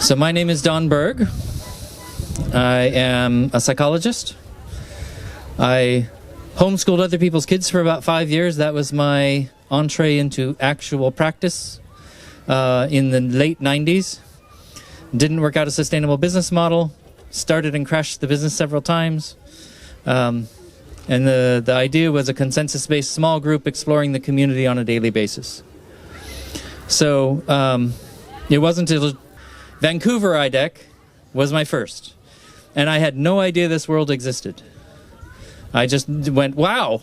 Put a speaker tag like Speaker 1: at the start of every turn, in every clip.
Speaker 1: So my name is Don Berg. I am a psychologist. I homeschooled other people's kids for about 5 years. That was my entree into actual practice in the late 90s. Didn't work out a sustainable business model. Started and crashed the business several times. And the idea was a consensus-based small group exploring the community on a daily basis. So it wasn't until Vancouver IDEC was my first. And I had no idea this world existed. I just went, wow.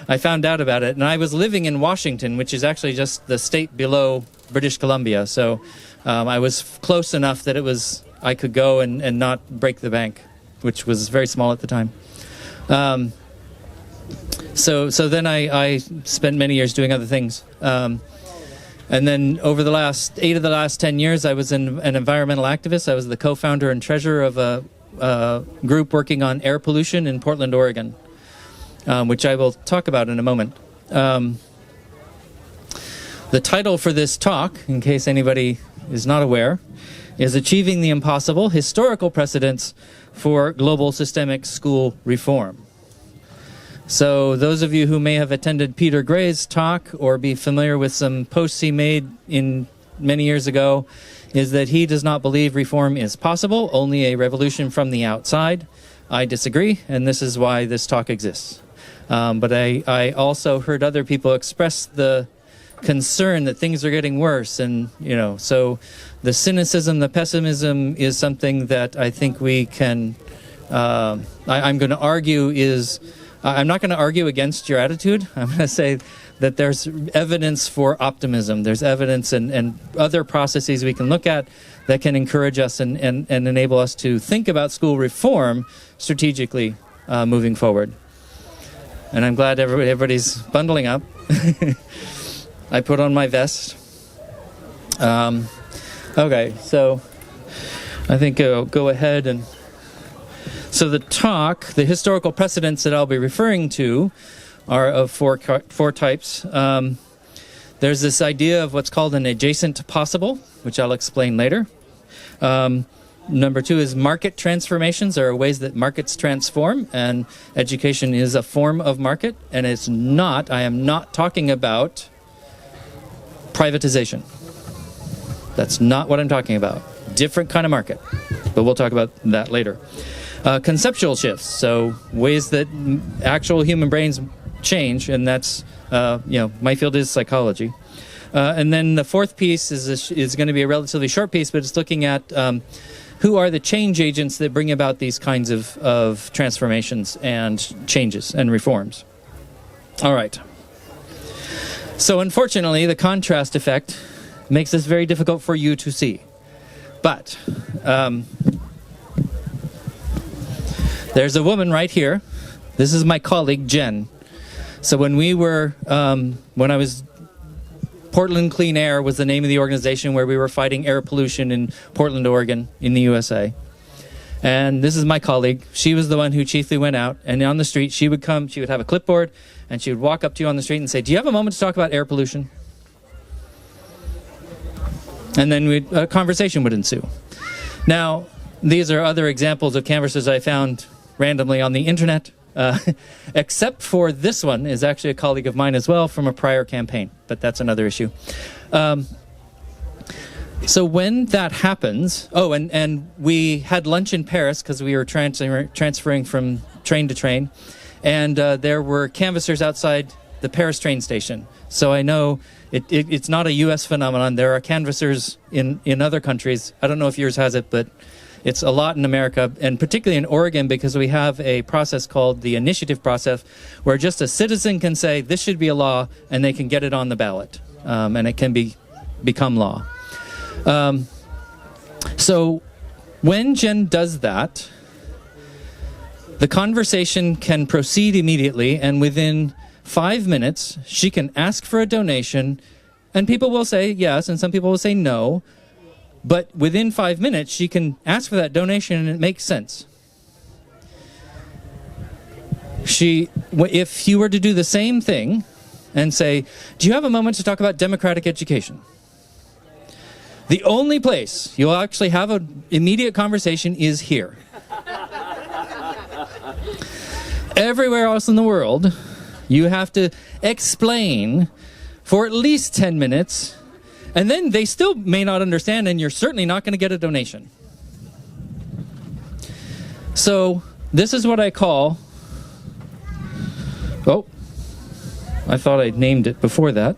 Speaker 1: I found out about it. And I was living in Washington, which is actually just the state below British Columbia. So I was close enough that I could go and not break the bank, which was very small at the time. So then I spent many years doing other things. And then over the last 8 of the last 10 years, I was an environmental activist. I was the co-founder and treasurer of a group working on air pollution in Portland, Oregon, which I will talk about in a moment. The title for this talk, in case anybody is not aware, is Achieving the Impossible: Historical Precedents for Global Systemic School Reform. So those of you who may have attended Peter Gray's talk or be familiar with some posts he made in many years ago, is that he does not believe reform is possible, only a revolution from the outside. I disagree, and this is why this talk exists. But I also heard other people express the concern that things are getting worse, and so the cynicism, the pessimism is something that I think we can, I'm going to argue is, I'm not going to argue against your attitude. I'm going to say that there's evidence for optimism. There's evidence and other processes we can look at that can encourage us and enable us to think about school reform strategically moving forward. And I'm glad everybody's bundling up. I put on my vest. Okay, so I think I'll go ahead and... So the talk, the historical precedents that I'll be referring to are of four types. There's this idea of what's called an adjacent possible, which I'll explain later. Number 2 is market transformations. There are ways that markets transform, and education is a form of market, and it's not, I am not talking about privatization. That's not what I'm talking about. Different kind of market, but we'll talk about that later. Conceptual shifts, so ways that actual human brains change, and that's, my field is psychology. And then the fourth piece is going to be a relatively short piece, but it's looking at who are the change agents that bring about these kinds of transformations and changes and reforms. All right. So unfortunately, the contrast effect makes this very difficult for you to see. But there's a woman right here. This is my colleague, Jen. So when we were, when I was, Portland Clean Air was the name of the organization where we were fighting air pollution in Portland, Oregon, in the USA. And this is my colleague. She was the one who chiefly went out, and on the street, she would come, she would have a clipboard, and she would walk up to you on the street and say, "Do you have a moment to talk about air pollution?" And then a conversation would ensue. Now, these are other examples of canvassers I found randomly on the internet, except for this one is actually a colleague of mine as well from a prior campaign, but that's another issue. So when that happens, and we had lunch in Paris because we were transferring from train to train, and there were canvassers outside the Paris train station. So I know it's not a U.S. phenomenon. There are canvassers in other countries. I don't know if yours has it, but it's a lot in America, and particularly in Oregon, because we have a process called the initiative process, where just a citizen can say, this should be a law, and they can get it on the ballot, and it can become law. So when Jen does that, the conversation can proceed immediately, and within 5 minutes, she can ask for a donation, and people will say yes, and some people will say no. But within 5 minutes, she can ask for that donation, and it makes sense. If you were to do the same thing and say, do you have a moment to talk about democratic education? The only place you'll actually have an immediate conversation is here. Everywhere else in the world, you have to explain for at least 10 minutes, and then they still may not understand, and you're certainly not going to get a donation. So this is what I call, I thought I named it before that.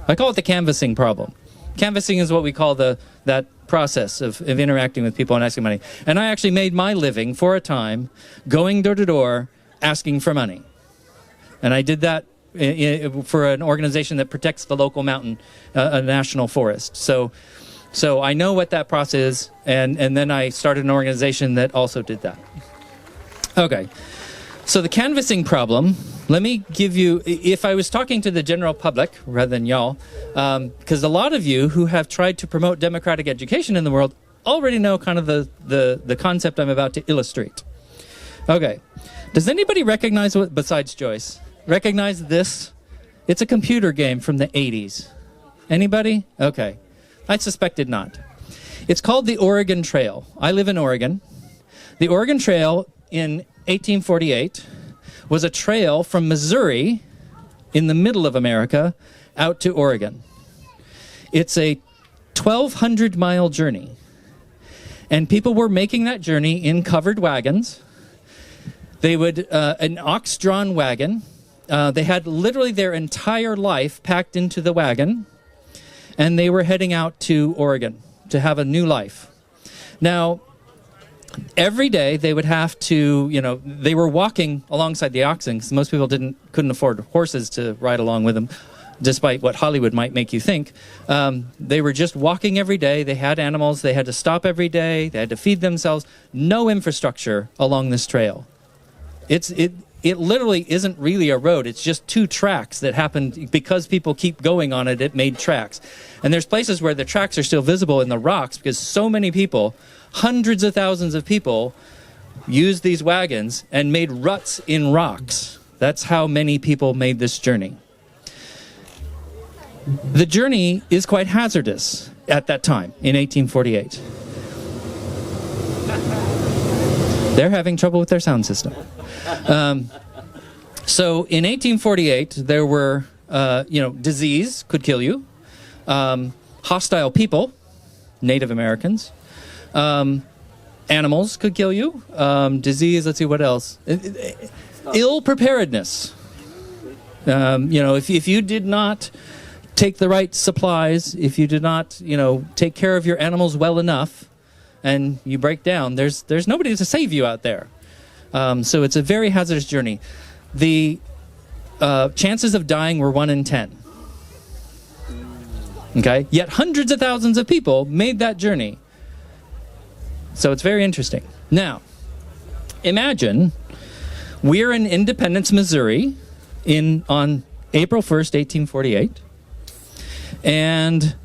Speaker 1: I call it the canvassing problem. Canvassing is what we call that process of interacting with people and asking money. And I actually made my living for a time going door to door asking for money. And I did that for an organization that protects the local mountain, a national forest. So I know what that process is, and then I started an organization that also did that. Okay, so the canvassing problem, let me give you, if I was talking to the general public rather than y'all, because a lot of you who have tried to promote democratic education in the world already know kind of the concept I'm about to illustrate. Okay, does anybody recognize what, besides Joyce, recognize this? It's a computer game from the 80s. Anybody? Okay, I suspected not. It's called the Oregon Trail. I live in Oregon. The Oregon Trail in 1848 was a trail from Missouri in the middle of America out to Oregon. It's a 1,200-mile journey. And people were making that journey in covered wagons. They would, an ox-drawn wagon. They had literally their entire life packed into the wagon. And they were heading out to Oregon to have a new life. Now, every day they would have to, they were walking alongside the oxen because most people couldn't afford horses to ride along with them, despite what Hollywood might make you think. They were just walking every day. They had animals. They had to stop every day. They had to feed themselves. No infrastructure along this trail. It literally isn't really a road. It's just two tracks that happened because people keep going on it. It made tracks. And there's places where the tracks are still visible in the rocks because so many people, hundreds of thousands of people, used these wagons and made ruts in rocks. That's how many people made this journey. The journey is quite hazardous at that time in 1848. They're having trouble with their sound system. So in 1848, there were, disease could kill you, hostile people, Native Americans, animals could kill you, disease, let's see what else, ill preparedness. If you did not take the right supplies, if you did not, take care of your animals well enough, and you break down, there's nobody to save you out there. So it's a very hazardous journey. The chances of dying were 1 in 10. Okay? Yet hundreds of thousands of people made that journey. So it's very interesting. Now, imagine we're in Independence, Missouri on April 1st, 1848, and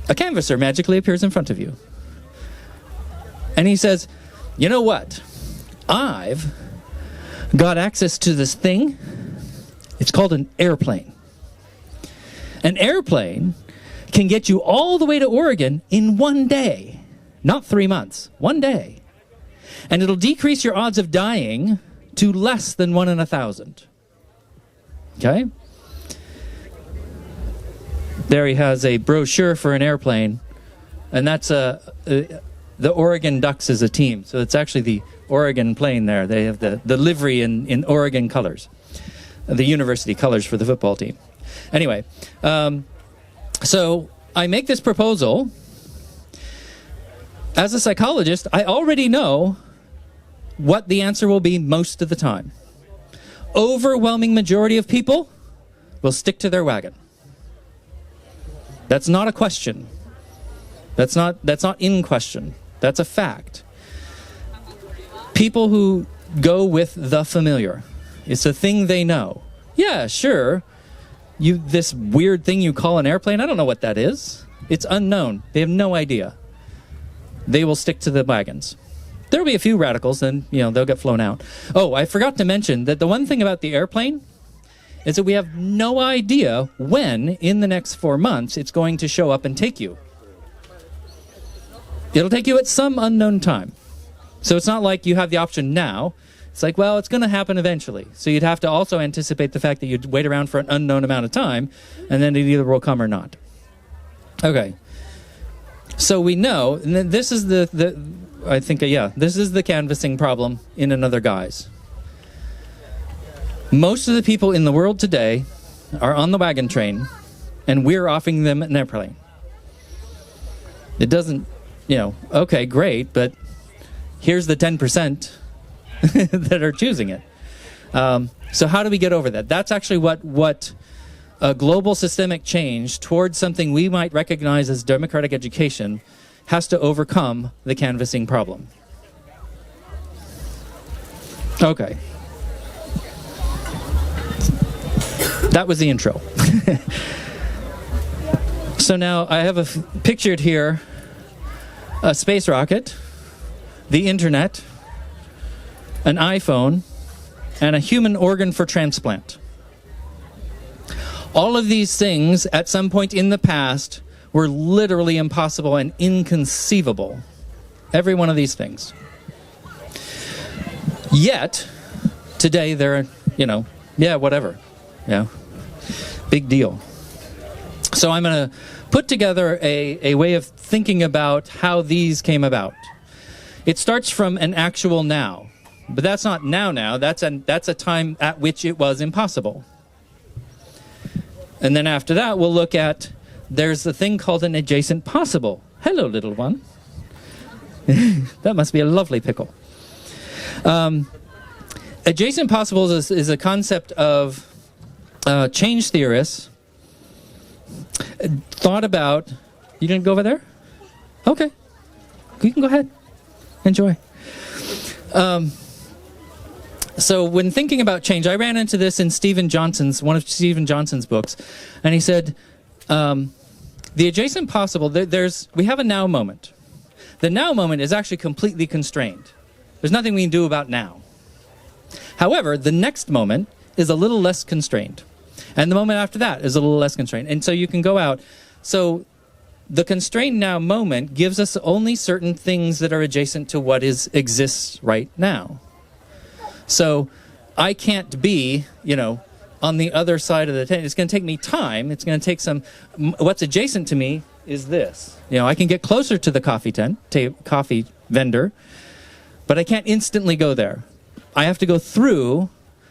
Speaker 1: a canvasser magically appears in front of you. And he says, you know what? I've got access to this thing. It's called an airplane. An airplane can get you all the way to Oregon in 1 day. Not 3 months. 1 day. And it'll decrease your odds of dying to less than 1 in 1,000. Okay? There he has a brochure for an airplane. And that's the Oregon Ducks is a team. So it's actually the Oregon plane there. They have the livery in Oregon colors. The university colors for the football team. Anyway, so I make this proposal. As a psychologist, I already know what the answer will be most of the time. Overwhelming majority of people will stick to their wagon. That's not a question. That's not in question. That's a fact. People who go with the familiar. It's a thing they know. Yeah, sure. This weird thing you call an airplane, I don't know what that is. It's unknown. They have no idea. They will stick to the wagons. There'll be a few radicals, and they'll get flown out. Oh, I forgot to mention that the one thing about the airplane is that we have no idea when, in the next 4 months, it's going to show up and take you. It'll take you at some unknown time. So it's not like you have the option now. It's like, well, it's going to happen eventually. So you'd have to also anticipate the fact that you'd wait around for an unknown amount of time, and then it either will come or not. Okay. So we know, and this is this is the canvassing problem in another guise. Most of the people in the world today are on the wagon train, and we're offering them an airplane. It doesn't, okay, great, but here's the 10% that are choosing it. So how do we get over that? That's actually what a global systemic change towards something we might recognize as democratic education has to overcome the canvassing problem. Okay. That was the intro. So now I have pictured here a space rocket, the internet, an iPhone, and a human organ for transplant. All of these things, at some point in the past, were literally impossible and inconceivable. Every one of these things. Yet, today they're, whatever. Yeah. Big deal. So I'm going to put together a way of thinking about how these came about. It starts from an actual now. But that's not now. That's a time at which it was impossible. And then after that, we'll look at, there's a thing called an adjacent possible. Hello, little one. That must be a lovely pickle. Adjacent possibles is a concept of change theorists thought about. You didn't go over there? Okay. You can go ahead. Enjoy. So when thinking about change, I ran into this in one of Stephen Johnson's books, and he said, the adjacent possible, we have a now moment. The now moment is actually completely constrained. There's nothing we can do about now. However, the next moment is a little less constrained. And the moment after that is a little less constrained. And so you can go out. So the constrained now moment gives us only certain things that are adjacent to what exists right now. So I can't be, on the other side of the tent. It's going to take me time. It's going to take what's adjacent to me is this. I can get closer to the coffee vendor, but I can't instantly go there. I have to go through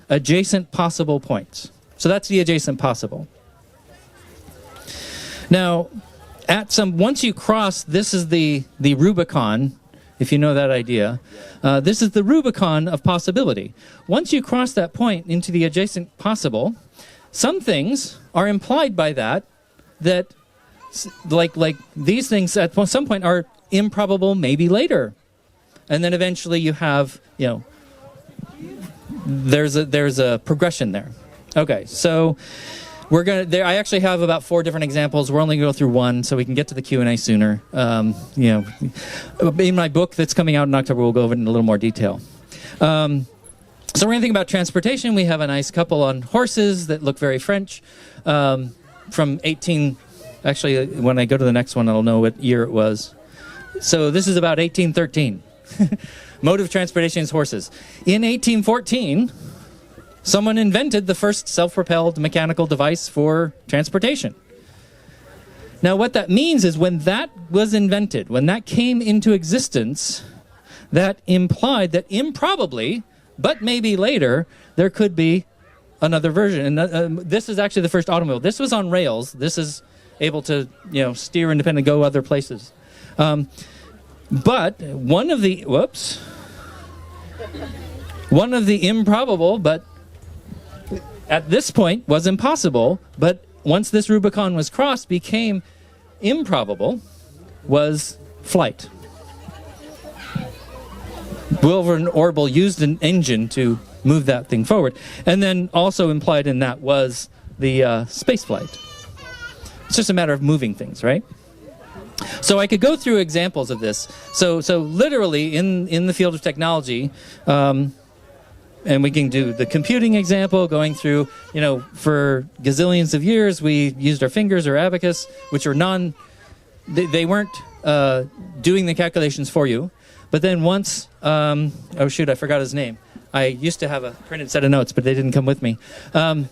Speaker 1: adjacent possible points. So that's the adjacent possible. Now, once you cross, this is the Rubicon, if you know that idea. This is the Rubicon of possibility. Once you cross that point into the adjacent possible, some things are implied by that like these things at some point are improbable maybe later. And then eventually you have, there's a progression there. Okay, so I actually have about 4 different examples. We're only going to go through one so we can get to the Q&A sooner. In my book that's coming out in October, we'll go over it in a little more detail. So we're going to think about transportation. We have a nice couple on horses that look very French from 18... Actually, when I go to the next one, I'll know what year it was. So this is about 1813. Mode of transportation is horses. In 1814... someone invented the first self-propelled mechanical device for transportation. Now, what that means is when that was invented, when that came into existence, that implied that improbably, but maybe later, there could be another version. And this is actually the first automobile. This was on rails. This is able to, steer independently, go other places. But one of the improbable, but at this point was impossible, but once this Rubicon was crossed, became improbable, was flight. Wilbur Orville used an engine to move that thing forward. And then also implied in that was the space flight. It's just a matter of moving things, right? So I could go through examples of this. So literally in the field of technology, and we can do the computing example, going through, for gazillions of years, we used our fingers or abacus, which are they weren't doing the calculations for you. But then once, oh shoot, I forgot his name. I used to have a printed set of notes, but they didn't come with me. In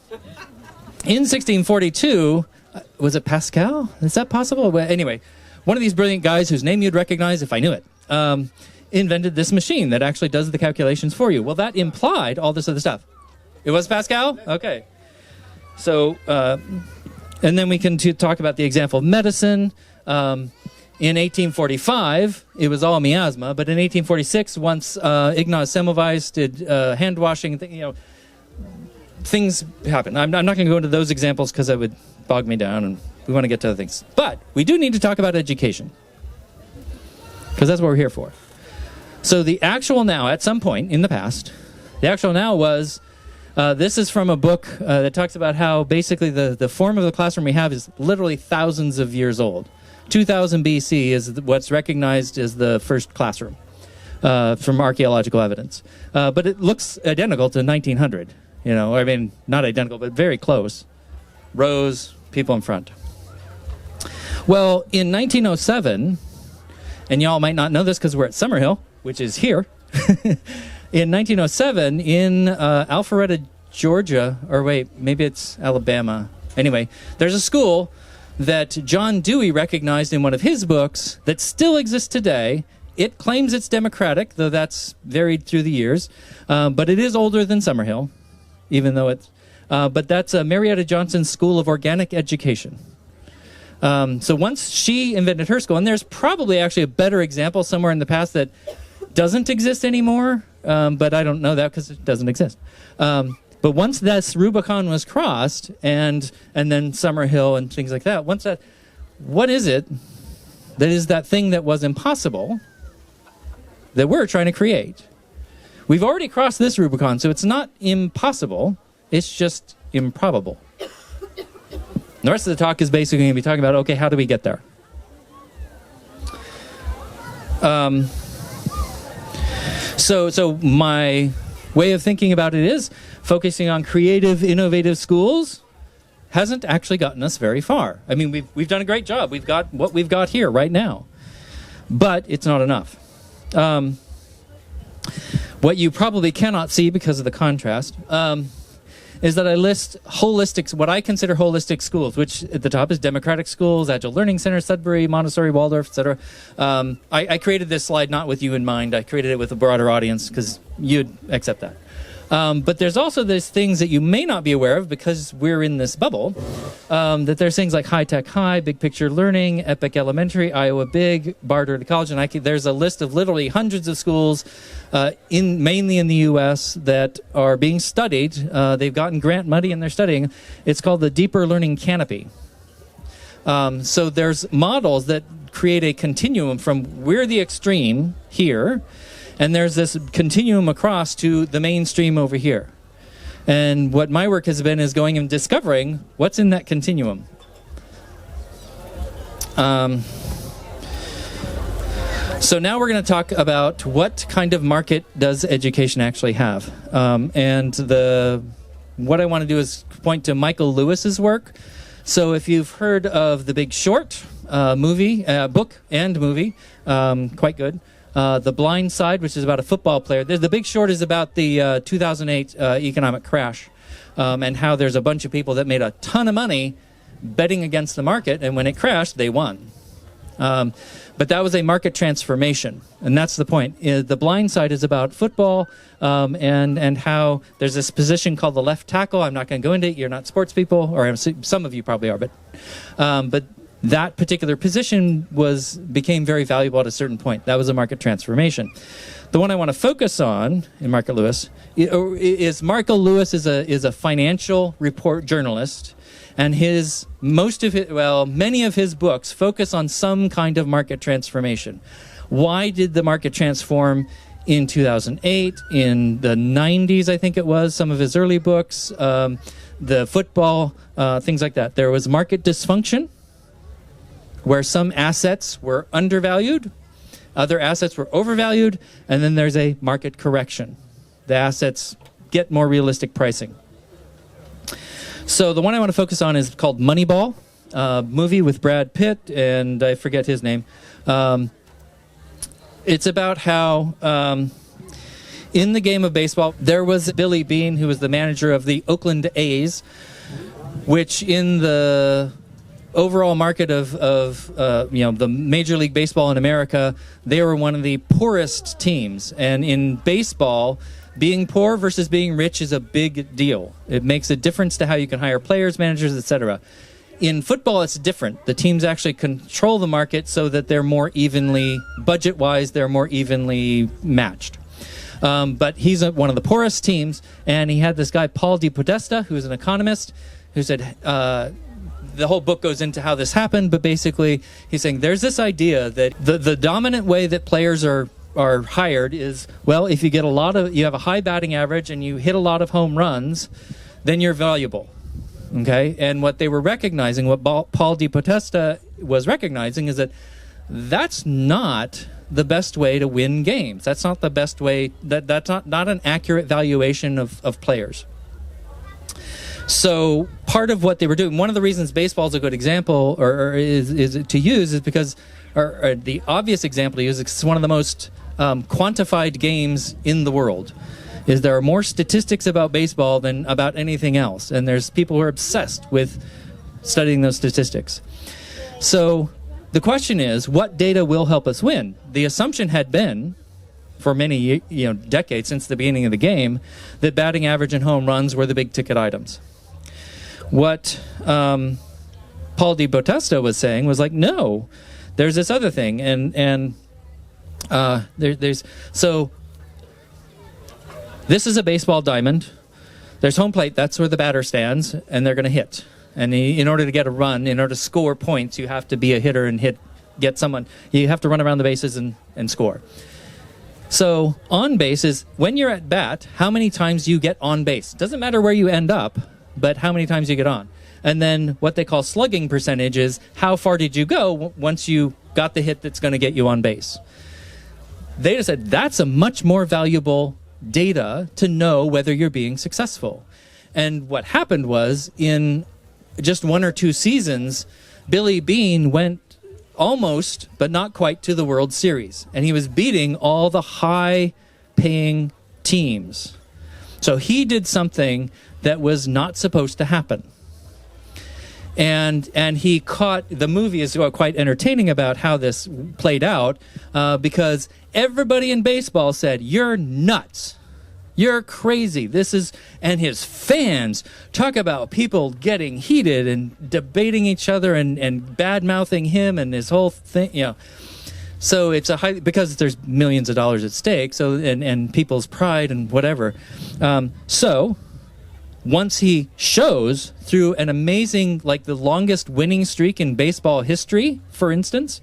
Speaker 1: 1642, was it Pascal? Is that possible? Well, anyway, one of these brilliant guys whose name you'd recognize if I knew it, invented this machine that actually does the calculations for you. Well, that implied all this other stuff. It was Pascal? Okay. So, and then we can talk about the example of medicine. In 1845, it was all miasma, but in 1846, once Ignaz Semmelweis did hand washing, things happen. I'm not going to go into those examples because that would bog me down, and we want to get to other things. But we do need to talk about education, because that's what we're here for. So the actual now, at some point in the past, the actual now was, this is from a book that talks about how basically the form of the classroom we have is literally thousands of years old. 2000 BC is what's recognized as the first classroom from archaeological evidence. But it looks identical to 1900. I mean, not identical, but very close. Rows, people in front. Well, in 1907, and y'all might not know this because we're at Summerhill, which is here. In 1907, in Alpharetta, Georgia, or wait, maybe it's Alabama. Anyway, there's a school that John Dewey recognized in one of his books that still exists today. It claims it's Democratic, though that's varied through the years, but it is older than Summerhill, even though it's... but that's Marietta Johnson's School of Organic Education. So once she invented her school, and there's probably actually a better example somewhere in the past that doesn't exist anymore, but I don't know that because it doesn't exist. But once this Rubicon was crossed, and then Summerhill and things like that, what is it that is that thing that was impossible that we're trying to create? We've already crossed this Rubicon, so it's not impossible, it's just improbable. The rest of the talk is basically going to be talking about, okay, how do we get there? So my way of thinking about it is focusing on creative, innovative schools hasn't actually gotten us very far. I mean, we've done a great job. We've got what we've got here right now, but it's not enough. What you probably cannot see because of the contrast is that I list what I consider holistic schools, which at the top is Democratic schools, Agile Learning Center, Sudbury, Montessori, Waldorf, etc. I created this slide not with you in mind. I created it with a broader audience because you'd accept that. But there's also these things that you may not be aware of because we're in this bubble, that there's things like High Tech High, Big Picture Learning, Epic Elementary, Iowa Big, Barter to College, and there's a list of literally hundreds of schools mainly in the U.S. that are being studied. They've gotten grant money and they're studying. It's called the Deeper Learning Canopy. So there's models that create a continuum from we're the extreme here, and there's this continuum across to the mainstream over here. And what my work has been is going and discovering what's in that continuum. So now we're going to talk about what kind of market does education actually have. And what I want to do is point to Michael Lewis's work. So if you've heard of The Big Short book and movie, quite good. The Blind Side, which is about a football player. The Big Short is about the 2008 economic crash and how there's a bunch of people that made a ton of money betting against the market, and when it crashed, they won. But that was a market transformation, and that's the point. The Blind Side is about football and how there's this position called the left tackle. I'm not going to go into it. You're not sports people, or some of you probably are, but that particular position became very valuable at a certain point. That was a market transformation. The one I want to focus on in Michael Lewis is Michael Lewis is a financial report journalist, and many of his books focus on some kind of market transformation. Why did the market transform in 2008? In the 90s, I think it was, some of his early books, the football, things like that. There was market dysfunction. where some assets were undervalued, other assets were overvalued, and then there's a market correction. The assets get more realistic pricing. So the one I want to focus on is called Moneyball, a movie with Brad Pitt, and I forget his name. It's about how in the game of baseball, there was Billy Beane, who was the manager of the Oakland A's, which in the overall market of the Major League Baseball in America, they were one of the poorest teams. And in baseball, being poor versus being rich is a big deal. It makes a difference to how you can hire players, managers, etc. In football, it's different. The teams actually control the market so that they're more evenly, budget-wise, they're more evenly matched. But he's one of the poorest teams, and he had this guy, Paul DePodesta, who's an economist, who said, the whole book goes into how this happened, but basically he's saying there's this idea that the dominant way that players are hired is, well, if you get you have a high batting average and you hit a lot of home runs, then you're valuable. Okay? And what they were recognizing, what Paul DePodesta was recognizing, is that that's not the best way to win games. That's not the best way, that's not an accurate valuation of players. So part of what they were doing, one of the reasons baseball is a good example or is to use is because, or the obvious example to use, it's one of the most quantified games in the world, is there are more statistics about baseball than about anything else. And there's people who are obsessed with studying those statistics. So the question is, what data will help us win? The assumption had been, for many decades since the beginning of the game, that batting average and home runs were the big ticket items. What Paul DePodesta was saying was like, no, there's this other thing, and so this is a baseball diamond. There's home plate. That's where the batter stands, and they're going to hit. And in order to get a run, in order to score points, you have to be a hitter and get someone. You have to run around the bases and score. So on base is when you're at bat, how many times you get on base. It doesn't matter where you end up, but how many times you get on. And then what they call slugging percentage is how far did you go once you got the hit that's going to get you on base. They just said that's a much more valuable data to know whether you're being successful. And what happened was in just one or two seasons, Billy Beane went almost, but not quite, to the World Series. And he was beating all the high-paying teams. So he did something that was not supposed to happen. And he caught, the movie is quite entertaining about how this played out, because everybody in baseball said, "You're nuts. You're crazy. This is," and his fans talk about people getting heated and debating each other and bad-mouthing him and his whole thing, So it's because there's millions of dollars at stake, so and people's pride and whatever. So once he shows through an amazing, like the longest winning streak in baseball history, for instance,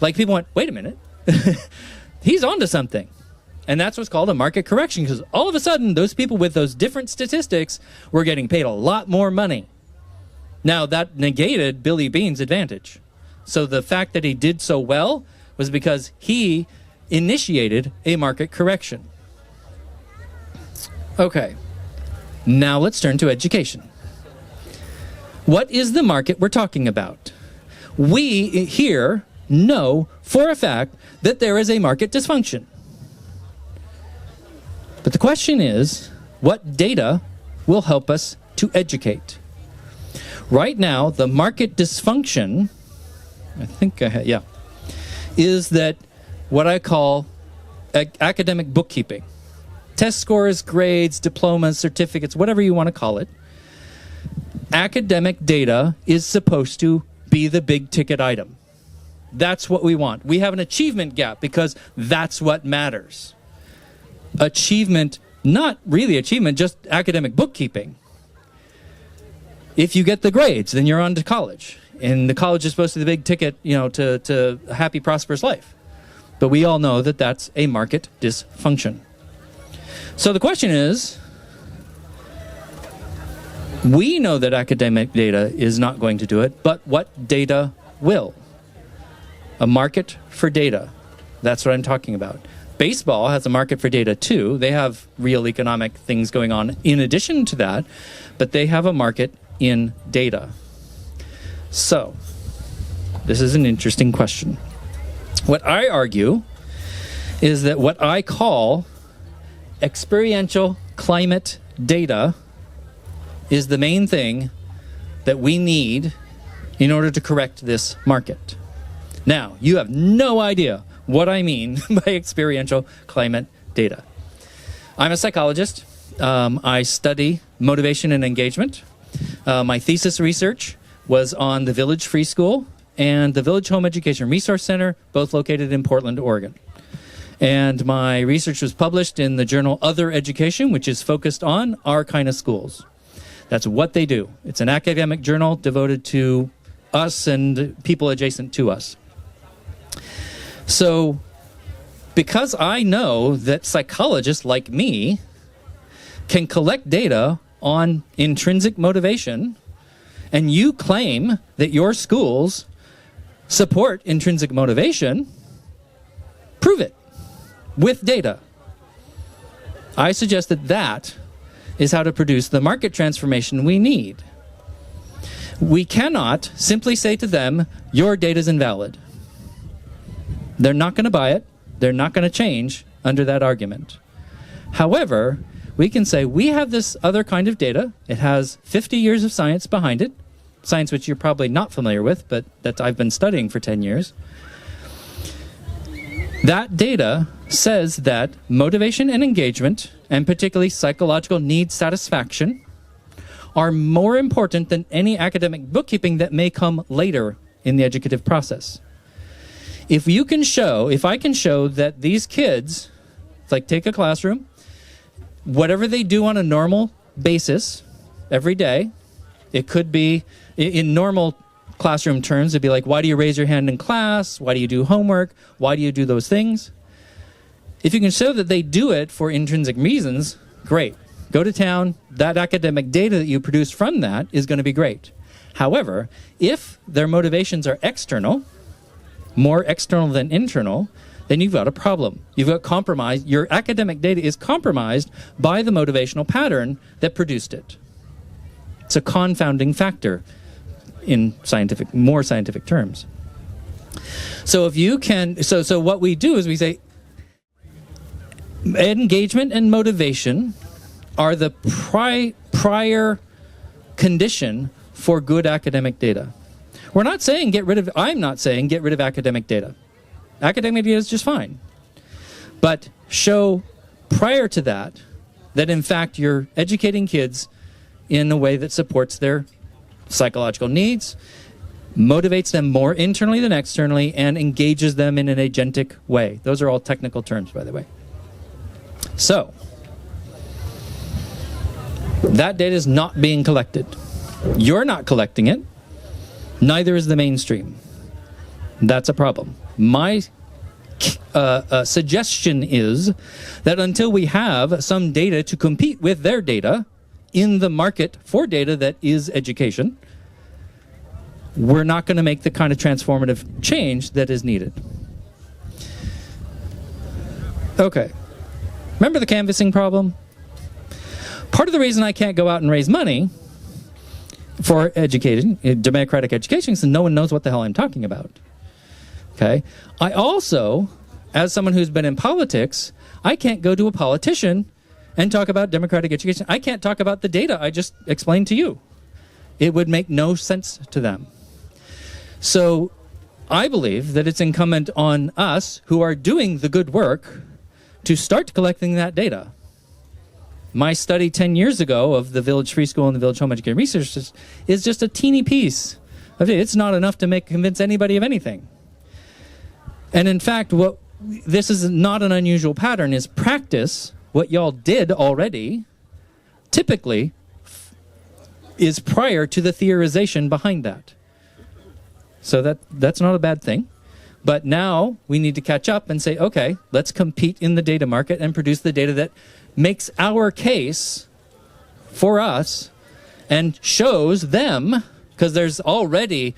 Speaker 1: like people went, wait a minute, he's onto something. And that's what's called a market correction, because all of a sudden, those people with those different statistics were getting paid a lot more money. Now, that negated Billy Beane's advantage. So the fact that he did so well was because he initiated a market correction. Okay, now let's turn to education. What is the market we're talking about? We here know for a fact that there is a market dysfunction. But the question is, what data will help us to educate? Right now, the market dysfunction, is that what I call academic bookkeeping. Test scores, grades, diplomas, certificates, whatever you want to call it. Academic data is supposed to be the big ticket item. That's what we want. We have an achievement gap because that's what matters. Achievement, not really achievement, just academic bookkeeping. If you get the grades, then you're on to college. And the college is supposed to be the big ticket, to a happy, prosperous life. But we all know that that's a market dysfunction. So the question is, we know that academic data is not going to do it, but what data will? A market for data. That's what I'm talking about. Baseball has a market for data too. They have real economic things going on in addition to that, but they have a market in data. So, this is an interesting question. What I argue is that what I call experiential climate data is the main thing that we need in order to correct this market. Now, you have no idea what I mean by experiential climate data. I'm a psychologist. I study motivation and engagement. My thesis research was on the Village Free School and the Village Home Education Resource Center, both located in Portland, Oregon. And my research was published in the journal Other Education, which is focused on our kind of schools. That's what they do. It's an academic journal devoted to us and people adjacent to us. So, because I know that psychologists like me can collect data on intrinsic motivation, and you claim that your schools support intrinsic motivation, prove it with data. I suggest that that is how to produce the market transformation we need. We cannot simply say to them, your data is invalid. They're not going to buy it. They're not going to change under that argument. However, we can say we have this other kind of data. It has 50 years of science behind it, science which you're probably not familiar with, but that I've been studying for 10 years. That data says that motivation and engagement, and particularly psychological need satisfaction, are more important than any academic bookkeeping that may come later in the educative process. If I can show that these kids, like take a classroom, whatever they do on a normal basis every day, it could be in normal classroom terms, it'd be like, why do you raise your hand in class? Why do you do homework? Why do you do those things? If you can show that they do it for intrinsic reasons, great. Go to town. That academic data that you produce from that is going to be great. However, if their motivations are external, more external than internal, then you've got a problem. You've got compromise. Your academic data is compromised by the motivational pattern that produced it. It's a confounding factor in more scientific terms. So if you can, so what we do is we say engagement and motivation are the prior condition for good academic data. I'm not saying get rid of academic data. Academic data is just fine. But show prior to that in fact you're educating kids in a way that supports their psychological needs, motivates them more internally than externally, and engages them in an agentic way. Those are all technical terms, by the way. So, that data is not being collected. You're not collecting it. Neither is the mainstream. That's a problem. My suggestion is that until we have some data to compete with their data in the market for data that is education, we're not going to make the kind of transformative change that is needed. Okay. Remember the canvassing problem? Part of the reason I can't go out and raise money for education, democratic education, is no one knows what the hell I'm talking about. Okay? I also, as someone who's been in politics, I can't go to a politician and talk about democratic education. I can't talk about the data I just explained to you. It would make no sense to them. So I believe that it's incumbent on us who are doing the good work to start collecting that data. My study 10 years ago of the Village Free School and the Village Home Education Research is just a teeny piece of it. It's not enough to convince anybody of anything. And in fact, this is not an unusual pattern, is practice, what y'all did already, typically is prior to the theorization behind that. So that's not a bad thing. But now we need to catch up and say, okay, let's compete in the data market and produce the data that makes our case for us and shows them, because there's already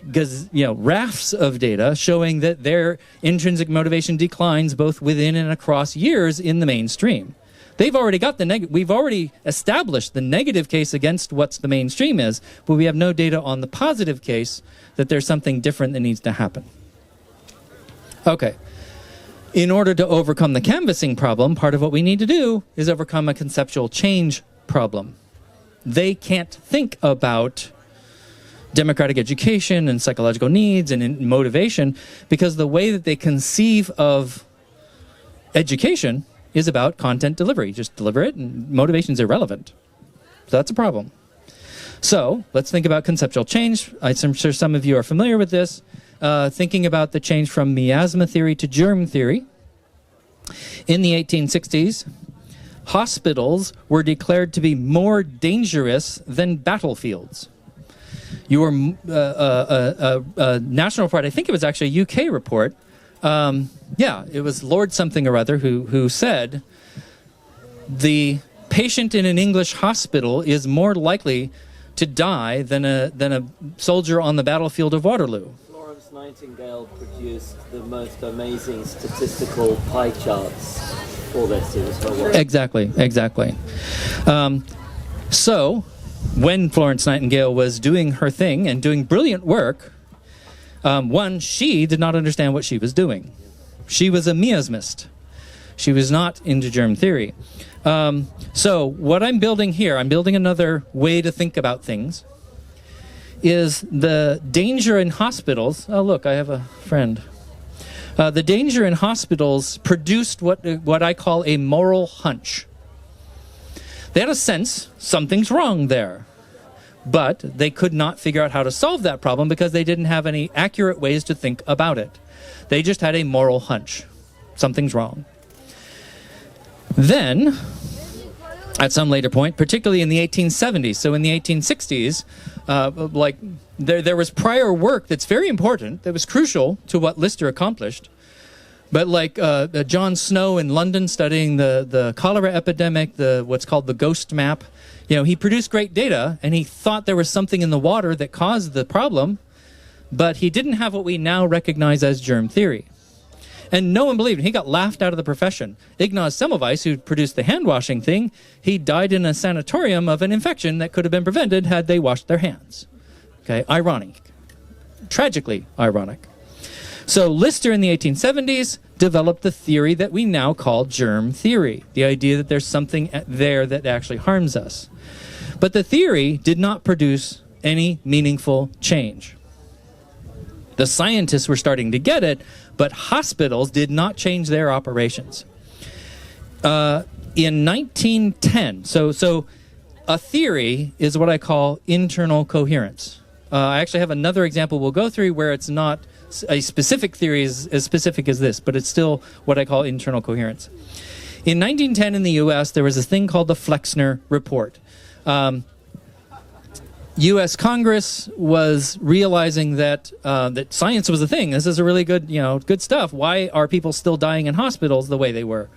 Speaker 1: rafts of data showing that their intrinsic motivation declines both within and across years in the mainstream. They've already got we've already established the negative case against what the mainstream is, but we have no data on the positive case that there's something different that needs to happen. Okay. In order to overcome the canvassing problem, part of what we need to do is overcome a conceptual change problem. They can't think about democratic education and psychological needs and motivation because the way that they conceive of education is about content delivery. Just deliver it, and motivation's irrelevant. So that's a problem. So let's think about conceptual change. I'm sure some of you are familiar with this. Thinking about the change from miasma theory to germ theory. In the 1860s, hospitals were declared to be more dangerous than battlefields. Your national report, I think it was actually a UK report, it was Lord something or other who said the patient in an English hospital is more likely to die than a soldier on the battlefield of Waterloo.
Speaker 2: Florence Nightingale produced the most amazing statistical pie charts for this. It was her work.
Speaker 1: Exactly. So when Florence Nightingale was doing her thing and doing brilliant work, she did not understand what she was doing. She was a miasmist. She was not into germ theory. So what I'm building here, I'm building another way to think about things, is the danger in hospitals. Oh, look, I have a friend. The danger in hospitals produced what I call a moral hunch. They had a sense something's wrong there, but they could not figure out how to solve that problem because they didn't have any accurate ways to think about it. They just had a moral hunch. Something's wrong. Then, at some later point, particularly in the 1870s, so in the 1860s, there was prior work that's very important, that was crucial to what Lister accomplished. But John Snow in London studying the cholera epidemic, what's called the ghost map, he produced great data, and he thought there was something in the water that caused the problem, but he didn't have what we now recognize as germ theory. And no one believed him. He got laughed out of the profession. Ignaz Semmelweis, who produced the hand-washing thing, he died in a sanatorium of an infection that could have been prevented had they washed their hands. Okay, ironic. Tragically ironic. So Lister in the 1870s developed the theory that we now call germ theory, the idea that there's something there that actually harms us. But the theory did not produce any meaningful change. The scientists were starting to get it, but hospitals did not change their operations. In 1910, so a theory is what I call internal coherence. I actually have another example we'll go through where it's not a specific theory as specific as this, but it's still what I call internal coherence. In 1910 in the U.S., there was this thing called the Flexner Report. U.S. Congress was realizing that that science was a thing. This is a really good, good stuff. Why are people still dying in hospitals the way they were?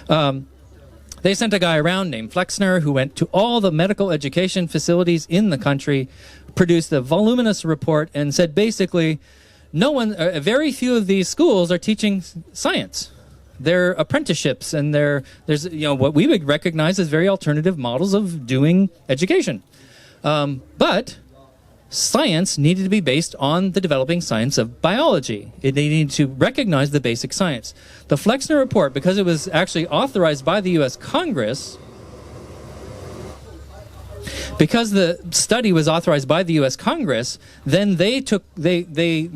Speaker 1: They sent a guy around named Flexner who went to all the medical education facilities in the country, produced a voluminous report, and said basically, very few of these schools are teaching science. They're apprenticeships, and there's what we would recognize as very alternative models of doing education. But science needed to be based on the developing science of biology. They needed to recognize the basic science. The Flexner Report, because it was actually authorized by the U.S. Congress, because the study was authorized by the U.S. Congress, then they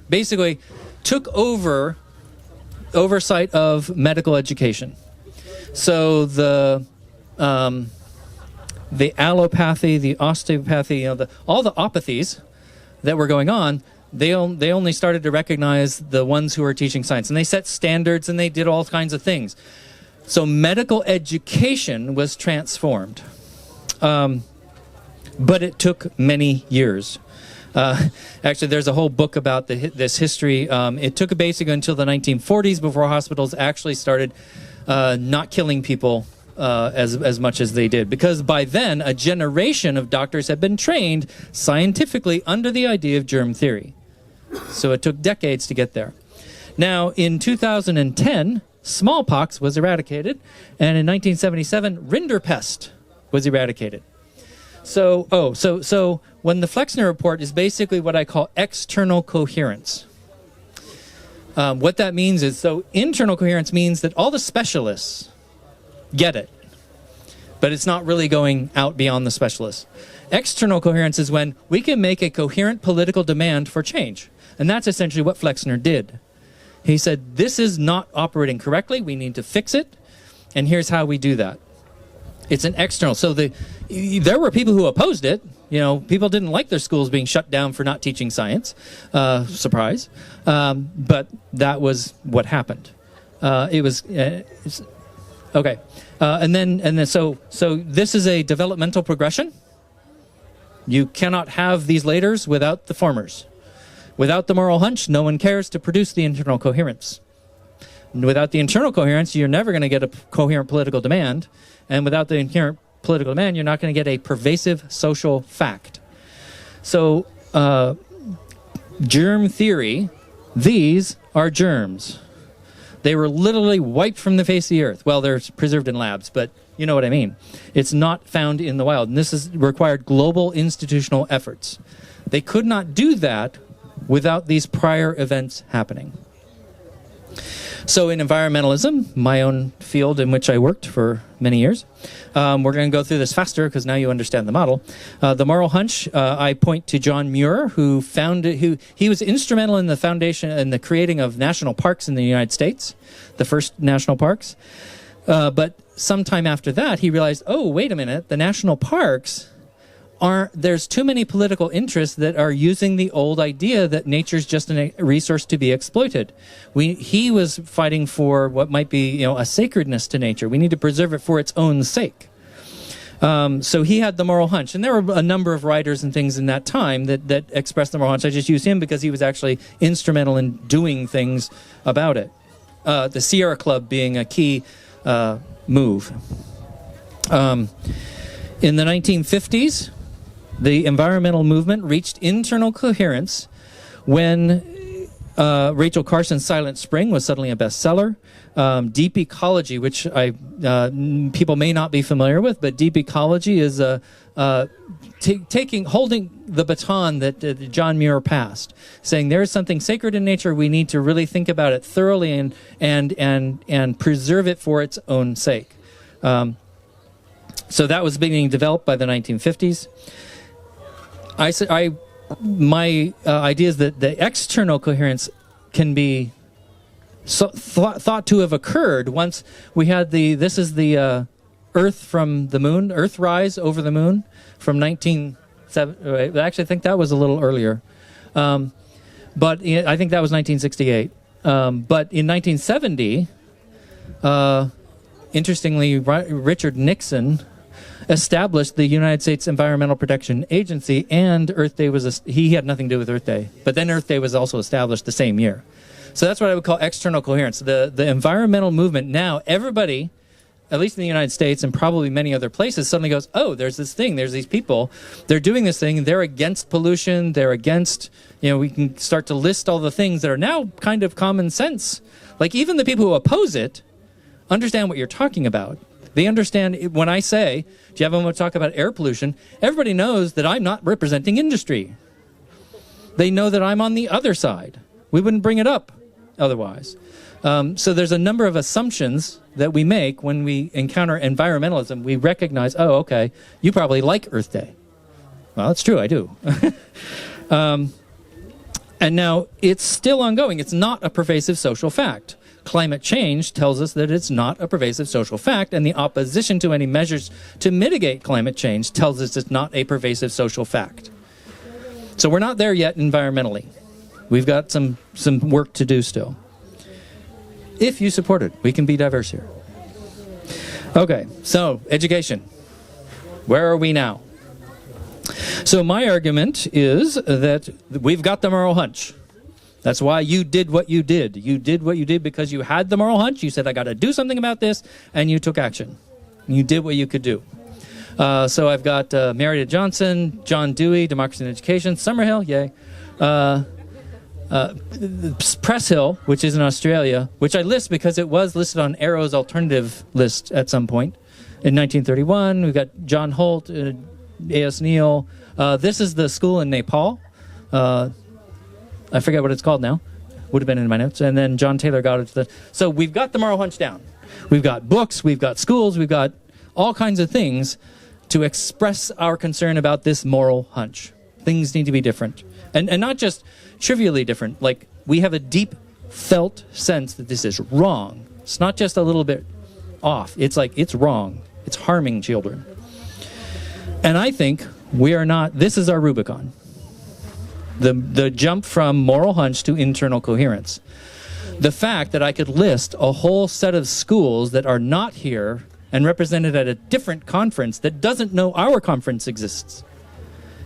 Speaker 1: basically took over oversight of medical education. So the allopathy, the osteopathy, all the opathies that were going on, they only started to recognize the ones who were teaching science. And they set standards and they did all kinds of things. So medical education was transformed. But it took many years. Actually, there's a whole book about this history. It took basically until the 1940s before hospitals actually started not killing people as much as they did, because by then a generation of doctors had been trained scientifically under the idea of germ theory. So it took decades to get there. Now, in 2010, smallpox was eradicated, and in 1977, rinderpest was eradicated. So when the Flexner Report is basically what I call external coherence. What that means is, so internal coherence means that all the specialists get it, but it's not really going out beyond the specialists. External coherence is when we can make a coherent political demand for change. And that's essentially what Flexner did. He said, this is not operating correctly, we need to fix it, and here's how we do that. It's an external. So there were people who opposed it. You know, people didn't like their schools being shut down for not teaching science. Surprise. But that was what happened. Okay. So this is a developmental progression. You cannot have these laters without the formers. Without the moral hunch, no one cares to produce the internal coherence. Without the internal coherence, you're never going to get a coherent political demand. And without the inherent political demand, you're not going to get a pervasive social fact. So, germ theory, these are germs. They were literally wiped from the face of the earth. Well, they're preserved in labs, but you know what I mean. It's not found in the wild. And this has required global institutional efforts. They could not do that without these prior events happening. So in environmentalism, my own field in which I worked for many years, we're going to go through this faster because now you understand the model. The moral hunch, I point to John Muir, who he was instrumental in the foundation and the creating of national parks in the United States, the first national parks. But sometime after that, he realized, oh, wait a minute, the national parks there's too many political interests that are using the old idea that nature's just a resource to be exploited. He was fighting for what might be, a sacredness to nature. We need to preserve it for its own sake. So he had the moral hunch, and there were a number of writers and things in that time that expressed the moral hunch. I just use him because he was actually instrumental in doing things about it. The Sierra Club being a key move. In the 1950s, the environmental movement reached internal coherence when Rachel Carson's Silent Spring was suddenly a bestseller. Deep ecology, which people may not be familiar with, but deep ecology is holding the baton that John Muir passed, saying there is something sacred in nature. We need to really think about it thoroughly and preserve it for its own sake. So that was being developed by the 1950s. My idea is that the external coherence can be thought to have occurred once we had this is the Earth from the moon, Earthrise over the moon from 1970. Actually, I think that was a little earlier. But I think that was 1968. But in 1970, interestingly, Richard Nixon established the United States Environmental Protection Agency, and Earth Day he had nothing to do with Earth Day. But then Earth Day was also established the same year. So that's what I would call external coherence. The environmental movement now, everybody, at least in the United States and probably many other places, suddenly goes, oh, there's this thing, there's these people, they're doing this thing, they're against pollution, they're against, we can start to list all the things that are now kind of common sense. Like even the people who oppose it understand what you're talking about. They understand when I say, do you have a moment to talk about air pollution? Everybody knows that I'm not representing industry. They know that I'm on the other side. We wouldn't bring it up otherwise. So there's a number of assumptions that we make when we encounter environmentalism. We recognize, oh, okay, you probably like Earth Day. Well, it's true, I do. And now it's still ongoing. It's not a pervasive social fact. Climate change tells us that it's not a pervasive social fact, and the opposition to any measures to mitigate climate change tells us it's not a pervasive social fact. So we're not there yet environmentally. We've got some work to do still. If you support it, we can be diverse here. Okay, so education. Where are we now? So my argument is that we've got the moral hunch. That's why you did what you did. You did what you did because you had the moral hunch. You said, I got to do something about this, and you took action. You did what you could do. So I've got Meredith Johnson, John Dewey, Democracy in Education, Summerhill, yay. Press Hill, which is in Australia, which I list because it was listed on Arrow's alternative list at some point in 1931. We've got John Holt, A.S. Neal. This is the school in Nepal. I forget what it's called now. Would have been in my notes. And then John Taylor got it. So we've got the moral hunch down. We've got books, we've got schools, we've got all kinds of things to express our concern about this moral hunch. Things need to be different. And not just trivially different. Like, we have a deep felt sense that this is wrong. It's not just a little bit off. It's like, it's wrong. It's harming children. And I think we are not, this is our Rubicon. The jump from moral hunch to internal coherence. The fact that I could list a whole set of schools that are not here and represented at a different conference that doesn't know our conference exists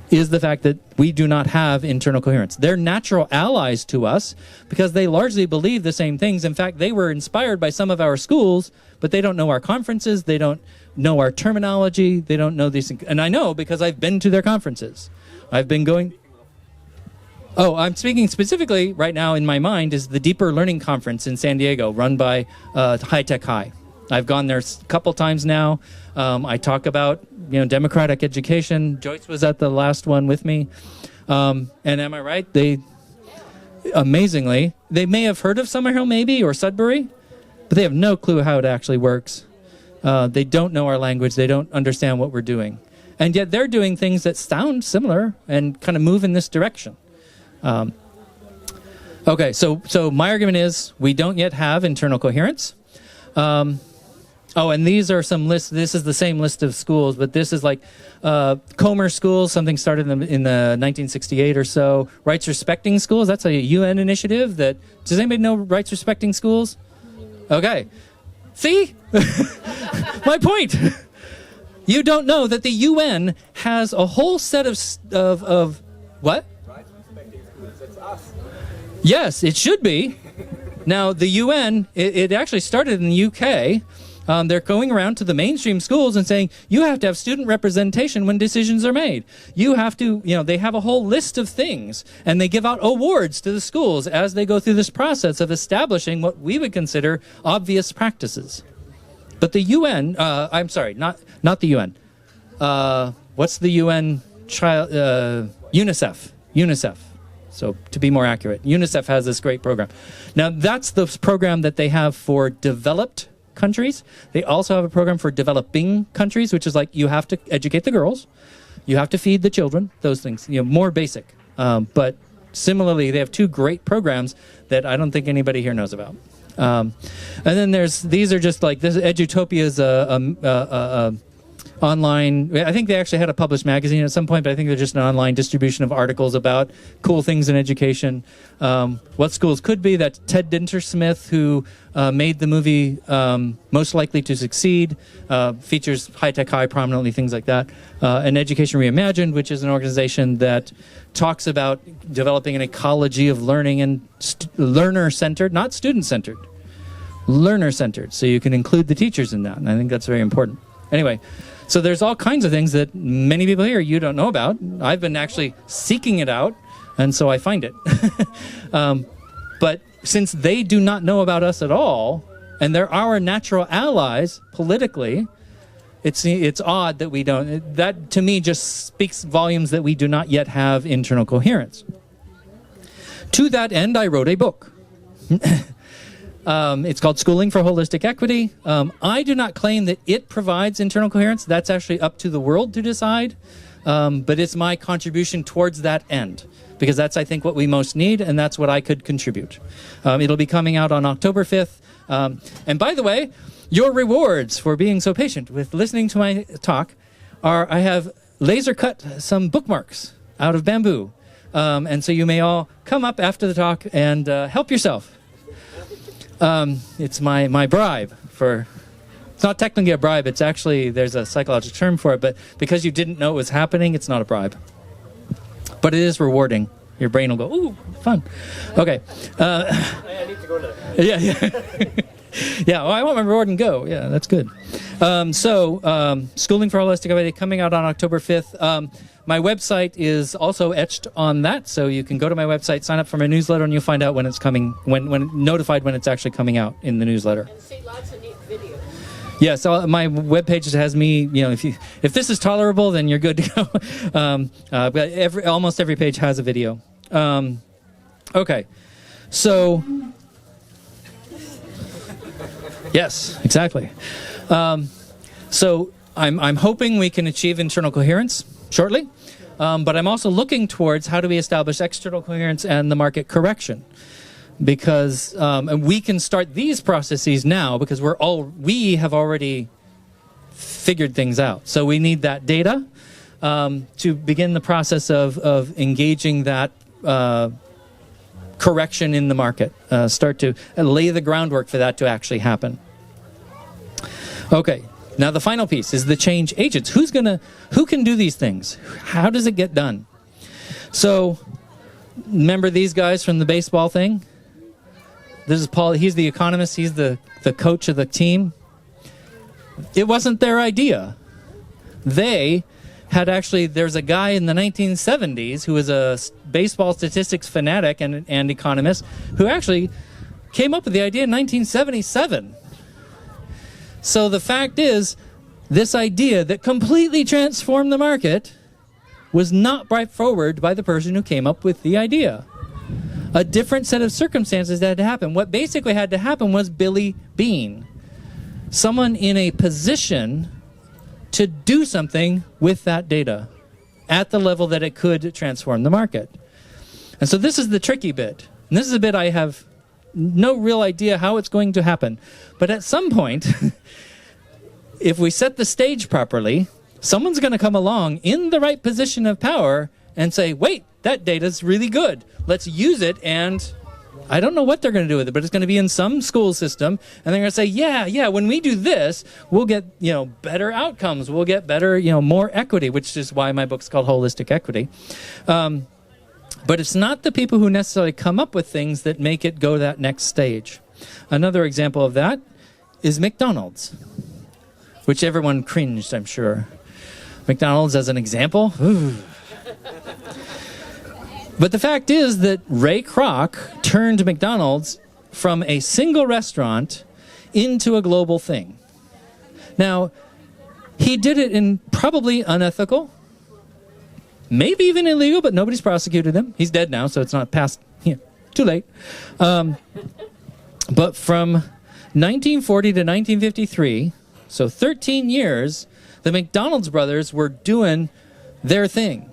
Speaker 1: is the fact that we do not have internal coherence. They're natural allies to us because they largely believe the same things. In fact, they were inspired by some of our schools, but they don't know our conferences. They don't know our terminology. They don't know these things. And I know because I've been to their conferences. I've been going... Oh, I'm speaking specifically right now in my mind is the Deeper Learning Conference in San Diego run by High Tech High. I've gone there a couple times now. I talk about, democratic education. Joyce was at the last one with me. And am I right? They, amazingly, they may have heard of Summerhill maybe or Sudbury, but they have no clue how it actually works. They don't know our language. They don't understand what we're doing. And yet they're doing things that sound similar and kind of move in this direction. Okay, so my argument is we don't yet have internal coherence. And these are some lists. This is the same list of schools, but this is like Comer schools, something started in the 1968 or so. Rights Respecting Schools, that's a UN initiative. Does anybody know Rights Respecting Schools? Okay. See? My point. You don't know that the UN has a whole set of what? Rights Respecting Schools, that's us. Yes, it should be. Now, the UN, it actually started in the UK. They're going around to the mainstream schools and saying, you have to have student representation when decisions are made. You have to, they have a whole list of things, and they give out awards to the schools as they go through this process of establishing what we would consider obvious practices. But the UN, I'm sorry, not the UN. What's the UN child, UNICEF. So to be more accurate, UNICEF has this great program. Now, that's the program that they have for developed countries. They also have a program for developing countries, which is like you have to educate the girls, you have to feed the children, those things, more basic. But similarly, they have two great programs that I don't think anybody here knows about. And then these are just like, this Edutopia is a online, I think they actually had a published magazine at some point, but I think they're just an online distribution of articles about cool things in education. What schools could be, that Ted Dintersmith, who made the movie Most Likely to Succeed, features High Tech High prominently, things like that. And Education Reimagined, which is an organization that talks about developing an ecology of learning and learner-centered, not student-centered, learner-centered. So you can include the teachers in that, and I think that's very important. Anyway, so there's all kinds of things that many people here you don't know about. I've been actually seeking it out, and so I find it. But since they do not know about us at all, and they're our natural allies politically, it's odd that we don't. That, to me, just speaks volumes that we do not yet have internal coherence. To that end, I wrote a book. It's called Schooling for Holistic Equity. I do not claim that it provides internal coherence. That's actually up to the world to decide. But it's my contribution towards that end, because that's, I think, what we most need, and that's what I could contribute. It'll be coming out on October 5th. And by the way, your rewards for being so patient with listening to my talk are, I have laser cut some bookmarks out of bamboo. And so you may all come up after the talk and help yourself. It's my bribe for, it's not technically a bribe, it's actually, there's a psychological term for it, but because you didn't know it was happening, it's not a bribe. But it is rewarding. Your brain will go, ooh, fun. Okay.
Speaker 2: I need to go now.
Speaker 1: Yeah. Yeah, well, I want my reward and go. Yeah, that's good. Schooling for Holistic Identity coming out on October 5th. My website is also etched on that, so you can go to my website, sign up for my newsletter, and you'll find out when it's coming, when notified when it's actually coming out in the newsletter.
Speaker 3: And see lots of neat videos.
Speaker 1: Yeah, so my webpage has me, if this is tolerable, then you're good to go. But almost every page has a video. Okay, so... Yes, exactly. So I'm hoping we can achieve internal coherence shortly, but I'm also looking towards how do we establish external coherence and the market correction, because and we can start these processes now because we have already figured things out. So we need that data to begin the process of engaging that correction in the market, start to lay the groundwork for that to actually happen. Okay, now the final piece is the change agents. Who can do these things? How does it get done? So, remember these guys from the baseball thing? This is Paul. He's the economist. He's the coach of the team. It wasn't their idea. There's a guy in the 1970s who was a baseball statistics fanatic and economist who actually came up with the idea in 1977. So the fact is, this idea that completely transformed the market was not brought forward by the person who came up with the idea. A different set of circumstances had to happen. What basically had to happen was Billy Bean, someone in a position to do something with that data at the level that it could transform the market. And so this is the tricky bit. And this is a bit I have no real idea how it's going to happen. But at some point, if we set the stage properly, someone's going to come along in the right position of power and say, wait, that data's really good. Let's use it, and I don't know what they're going to do with it, but it's going to be in some school system, and they're going to say, yeah, when we do this, we'll get, better outcomes. We'll get better, more equity, which is why my book's called Holistic Equity. But it's not the people who necessarily come up with things that make it go that next stage. Another example of that is McDonald's, which everyone cringed, I'm sure. McDonald's as an example? Ooh. But the fact is that Ray Kroc turned McDonald's from a single restaurant into a global thing. Now, he did it in probably unethical, maybe even illegal, but nobody's prosecuted him. He's dead now, so it's not past, too late. But from 1940 to 1953, so 13 years, the McDonald's brothers were doing their thing.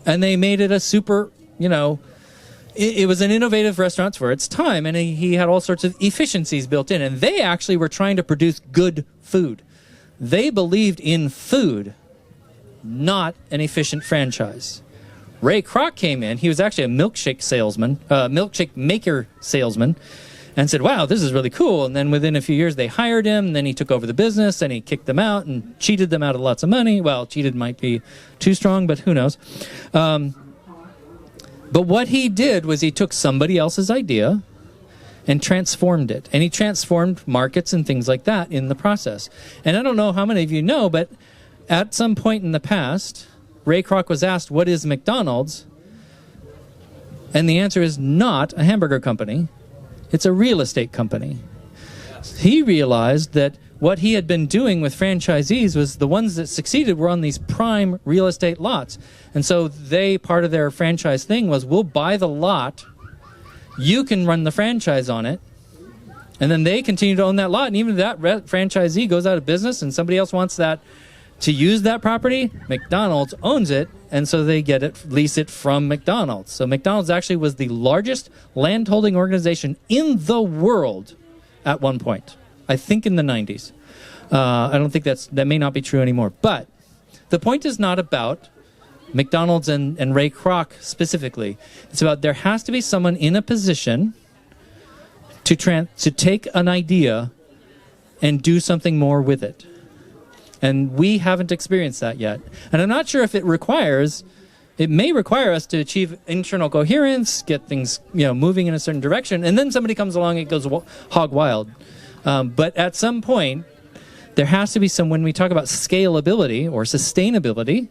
Speaker 1: And they made it a super, it was an innovative restaurant for its time, and he had all sorts of efficiencies built in. And they actually were trying to produce good food. They believed in food, not an efficient franchise. Ray Kroc came in. He was actually a milkshake maker salesman, and said, wow, this is really cool. And then within a few years, they hired him. And then he took over the business, and he kicked them out and cheated them out of lots of money. Well, cheated might be too strong, but who knows? But what he did was he took somebody else's idea and transformed it. And he transformed markets and things like that in the process. And I don't know how many of you know, but at some point in the past, Ray Kroc was asked, what is McDonald's? And the answer is not a hamburger company. It's a real estate company. He realized that what he had been doing with franchisees was the ones that succeeded were on these prime real estate lots. And so part of their franchise thing was, we'll buy the lot, you can run the franchise on it, and then they continue to own that lot. And even if that franchisee goes out of business and somebody else wants that to use that property, McDonald's owns it, and so they lease it from McDonald's. So McDonald's actually was the largest landholding organization in the world at one point. I think in the 90s. I don't think that may not be true anymore. But the point is not about McDonald's and Ray Kroc specifically. It's about there has to be someone in a position to take an idea and do something more with it. And we haven't experienced that yet. And I'm not sure if it may require us to achieve internal coherence, get things moving in a certain direction, and then somebody comes along and goes hog wild. But at some point, there has to be when we talk about scalability or sustainability,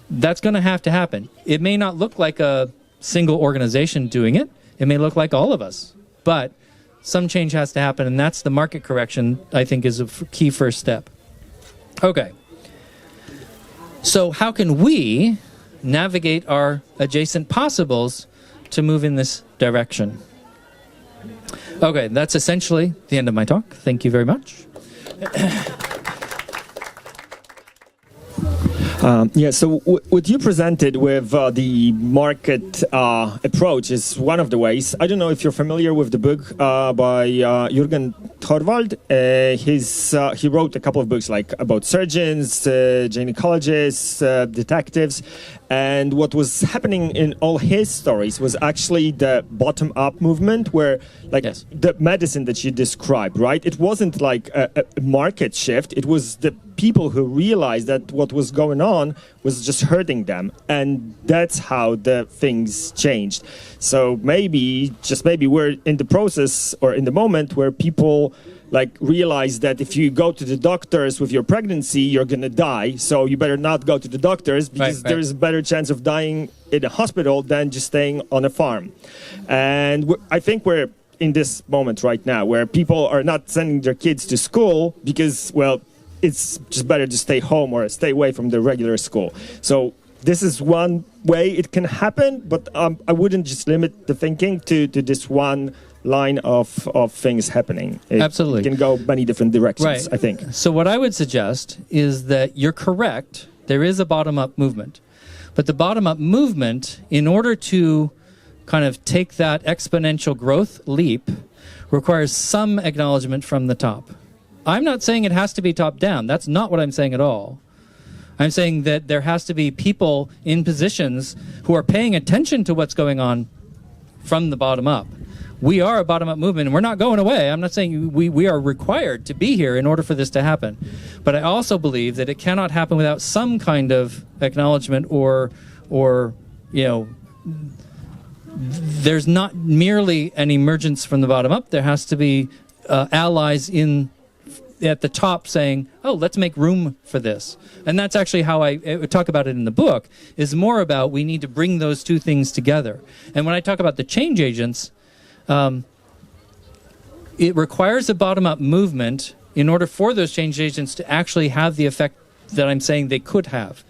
Speaker 1: that's going to have to happen. It may not look like a single organization doing it. It may look like all of us. But some change has to happen, and that's the market correction, I think, is a key first step. Okay. So how can we navigate our adjacent possibles to move in this direction? Okay, that's essentially the end of my talk. Thank you very much.
Speaker 3: So what you presented with the market approach is one of the ways. I don't know if you're familiar with the book by Jürgen Thorwald. He wrote a couple of books like about surgeons, gynecologists, detectives. And what was happening in all his stories was actually the bottom-up movement where, like,
Speaker 1: yes,
Speaker 3: the medicine that you described, right? It wasn't like a market shift. It was the people who realized that what was going on was just hurting them. And that's how the things changed. So maybe we're in the process or in the moment where people like realize that if you go to the doctors with your pregnancy, you're going to die. So you better not go to the doctors because
Speaker 1: right.
Speaker 3: there's a better chance of dying in a hospital than just staying on a farm. And I think we're in this moment right now where people are not sending their kids to school because, well, it's just better to stay home or stay away from the regular school. So this is one way it can happen, but I wouldn't just limit the thinking to this one line of things happening.
Speaker 1: Absolutely.
Speaker 3: It can go many different directions,
Speaker 1: right.
Speaker 3: I think.
Speaker 1: So what I would suggest is that you're correct. There is a bottom-up movement. But the bottom-up movement, in order to kind of take that exponential growth leap, requires some acknowledgement from the top. I'm not saying it has to be top-down. That's not what I'm saying at all. I'm saying that there has to be people in positions who are paying attention to what's going on from the bottom up. We are a bottom-up movement, and we're not going away. I'm not saying we are required to be here in order for this to happen. But I also believe that it cannot happen without some kind of acknowledgement or there's not merely an emergence from the bottom up. There has to be allies at the top saying, oh, let's make room for this. And that's actually how I talk about it in the book, is more about we need to bring those two things together. And when I talk about the change agents, it requires a bottom-up movement in order for those change agents to actually have the effect that I'm saying they could have.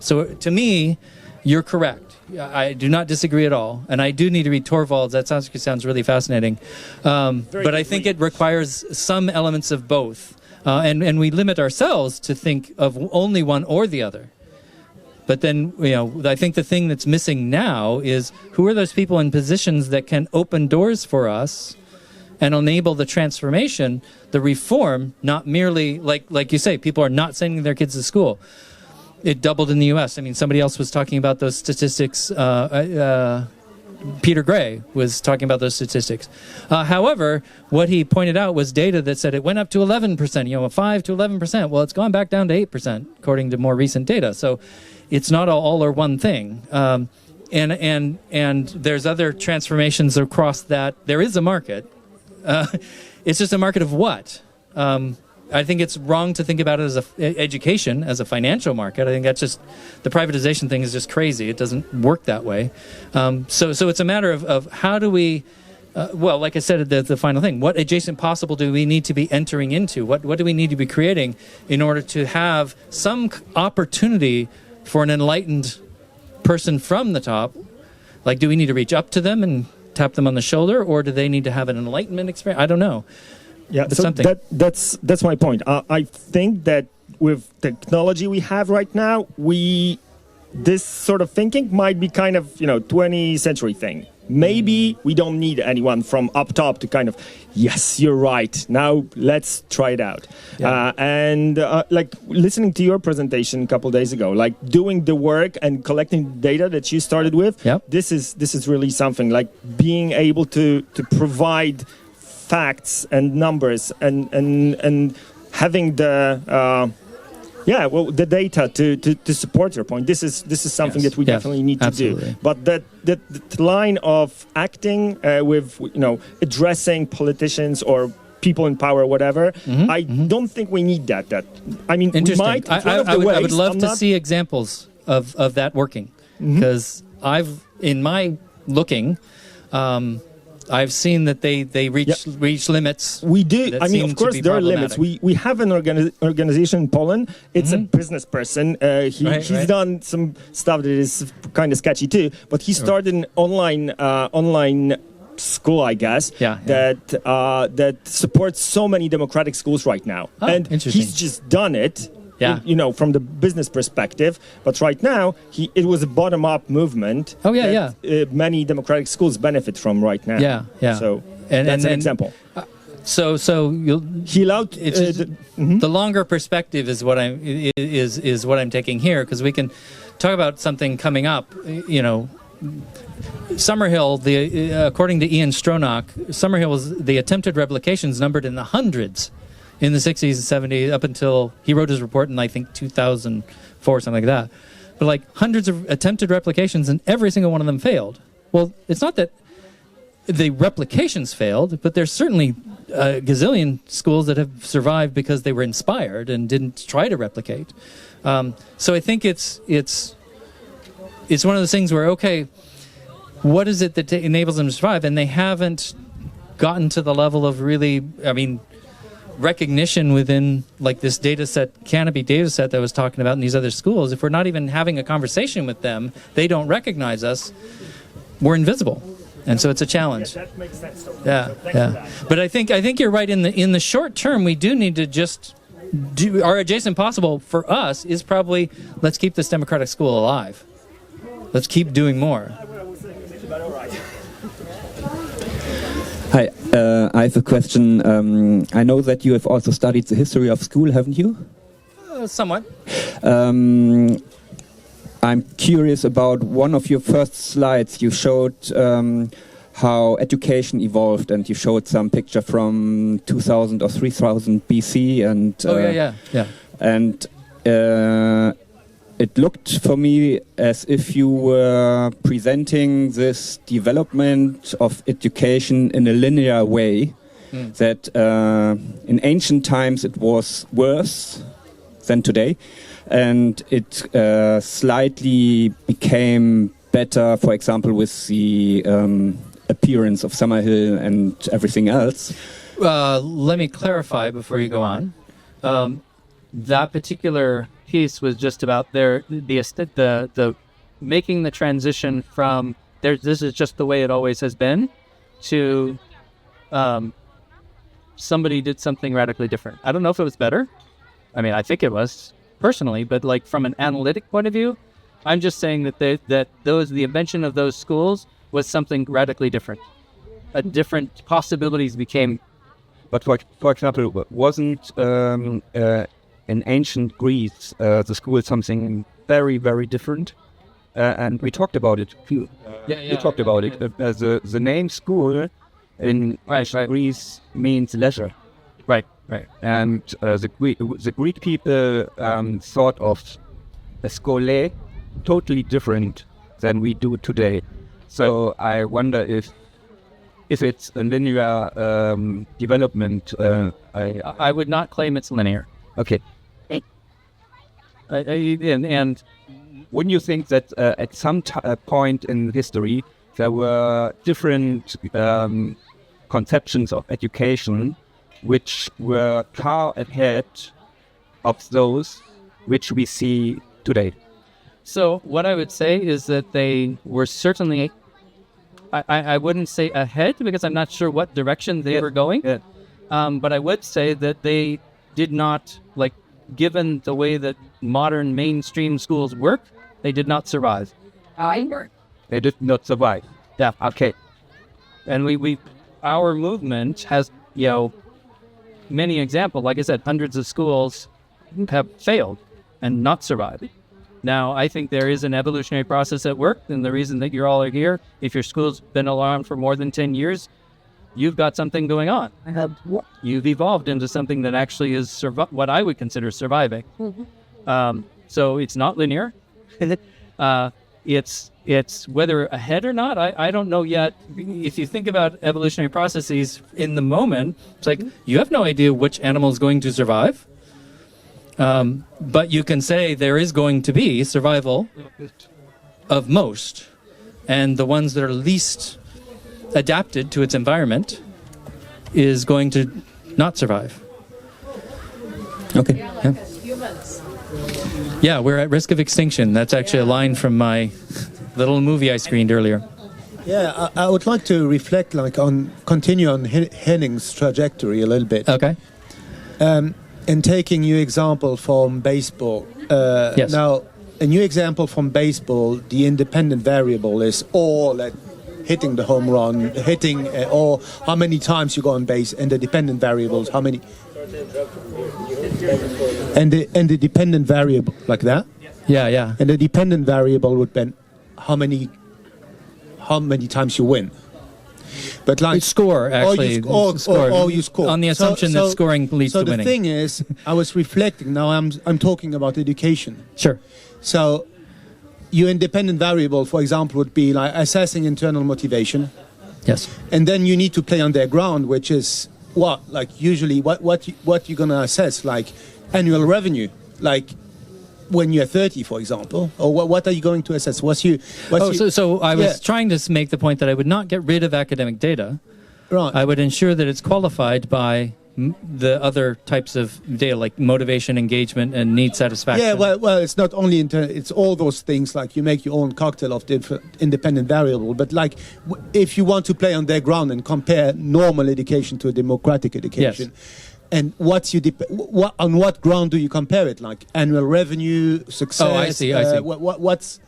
Speaker 1: So to me, you're correct. I do not disagree at all. And I do need to read Torvalds. That sounds really fascinating. But I think it requires some elements of both. And we limit ourselves to think of only one or the other. But then, I think the thing that's missing now is who are those people in positions that can open doors for us and enable the transformation, the reform, not merely, like you say, people are not sending their kids to school. It doubled in the U.S. I mean, somebody else was talking about those statistics. Peter Gray was talking about those statistics. However, what he pointed out was data that said it went up to 11%, 5 to 11%. Well, it's gone back down to 8%, according to more recent data. So it's not all or one thing. And there's other transformations across that. There is a market. It's just a market of what? I think it's wrong to think about it as education, as a financial market. I think that's just, the privatization thing is just crazy. It doesn't work that way. So it's a matter of how do we, like I said, the final thing, what adjacent possible do we need to be entering into? What do we need to be creating in order to have some opportunity for an enlightened person from the top? Like, do we need to reach up to them and tap them on the shoulder, or do they need to have an enlightenment experience? I don't know.
Speaker 3: Yeah, so that's my point. I think that with technology we have right now, this sort of thinking might be kind of 20th century thing. Maybe we don't need anyone from up top to kind of, yes, you're right. Now let's try it out. Yeah. Like listening to your presentation a couple of days ago, like doing the work and collecting data that you started with.
Speaker 1: Yep.
Speaker 3: This is really something, like being able to provide facts and numbers and having the the data to support your point. This is something that we definitely need to do. But that line of acting with addressing politicians or people in power, whatever. I don't think we need that. I mean, we
Speaker 1: Interesting.
Speaker 3: might.
Speaker 1: I would love to see examples of that working, because in my looking, I've seen that they reach limits.
Speaker 3: We do. I mean, of course, there are limits. We have an organization in Poland. It's a business person. He's done some stuff that is kind of sketchy too. But he started an online school, I guess, that supports so many democratic schools right now. And he's just done it. From the business perspective, but right now it was a bottom-up movement. Many democratic schools benefit from right now. So that's an example.
Speaker 1: So he allowed the longer perspective is what I'm taking here, because we can talk about something coming up. Summerhill, according to Ian Stronach, Summerhill was the attempted replications numbered in the hundreds. In the 60s and 70s, up until he wrote his report in, I think, 2004, something like that. But like hundreds of attempted replications, and every single one of them failed. Well, it's not that the replications failed, but there's certainly a gazillion schools that have survived because they were inspired and didn't try to replicate. So I think it's one of those things where, okay, what is it that enables them to survive? And they haven't gotten to the level of really, recognition within like this canopy data set that I was talking about in these other schools. If we're not even having a conversation with them, they don't recognize us, we're invisible. And so it's a challenge.
Speaker 3: That makes sense.
Speaker 1: But I think you're right. In the short term, we do need to just do our adjacent possible for us is probably let's keep this democratic school alive. Let's keep doing more.
Speaker 4: Hi, I have a question. I know that you have also studied the history of school, haven't you?
Speaker 1: Somewhat.
Speaker 4: I'm curious about one of your first slides. You showed how education evolved, and you showed some picture from 2000 or 3000 BC. And And it looked for me as if you were presenting this development of education in a linear way, that in ancient times it was worse than today, and it slightly became better, for example, with the appearance of Summerhill and everything else.
Speaker 1: Let me clarify before you go on. That particular piece was just about the making the transition from this is just the way it always has been to somebody did something radically different. I don't know if it was better. I think it was personally, but like from an analytic point of view, I'm just saying that the invention of those schools was something radically different. Different possibilities became.
Speaker 4: But for example, wasn't in ancient Greece the school is something very, very different? And we talked about it. You talked about it. The name school in Greece means leisure.
Speaker 1: Right.
Speaker 4: And the Greek people thought of a schole totally different than we do today. So I wonder if it's a linear development.
Speaker 1: I would not claim it's linear.
Speaker 4: Okay.
Speaker 1: And
Speaker 4: wouldn't you think that at some point in history there were different conceptions of education which were far ahead of those which we see today?
Speaker 1: So what I would say is that they were certainly, I wouldn't say ahead because I'm not sure what direction they were going, but I would say that they did not, given the way that modern mainstream schools work, they did not survive.
Speaker 4: They did not survive.
Speaker 1: Yeah.
Speaker 4: Okay.
Speaker 1: And our movement has, many examples. Like I said, hundreds of schools have failed and not survived. Now, I think there is an evolutionary process at work, and the reason that you all are here, if your school's been around for more than 10 years, you've got something going on. You've evolved into something that actually is what I would consider surviving. So it's not linear. it's whether ahead or not, I don't know yet. If you think about evolutionary processes in the moment, it's like you have no idea which animal is going to survive. But you can say there is going to be survival of most, and the ones that are least adapted to its environment is going to not survive.
Speaker 4: Okay.
Speaker 1: Yeah. Yeah, we're at risk of extinction. That's actually a line from my little movie I screened earlier.
Speaker 5: Yeah, I would like to reflect, continue on Henning's trajectory a little bit.
Speaker 1: Okay.
Speaker 5: And taking your example from baseball.
Speaker 1: Yes.
Speaker 5: Now, a new example from baseball, the independent variable is hitting the home run, or how many times you go on base, and the dependent variables, how many. And the dependent variable, like that?
Speaker 1: Yeah, yeah.
Speaker 5: And the dependent variable would be how many times you win. But like
Speaker 1: score, actually.
Speaker 5: Or you score.
Speaker 1: On the assumption that scoring leads to winning.
Speaker 5: So the thing is, I was reflecting, now I'm talking about education.
Speaker 1: Sure.
Speaker 5: So your independent variable, for example, would be like assessing internal motivation.
Speaker 1: Yes.
Speaker 5: And then you need to play on their ground, which is usually what you're going to assess, like annual revenue, like when you're 30, for example, or what are you going to assess?
Speaker 1: So I was trying to make the point that I would not get rid of academic data.
Speaker 5: Right.
Speaker 1: I would ensure that it's qualified by the other types of data, like motivation, engagement, and need satisfaction.
Speaker 5: Yeah, well, it's not only it's all those things, like you make your own cocktail of different independent variable, but like if you want to play on their ground and compare normal education to a democratic education, and on what ground do you compare it? Like annual revenue, success?
Speaker 1: Oh, I see.
Speaker 5: What's,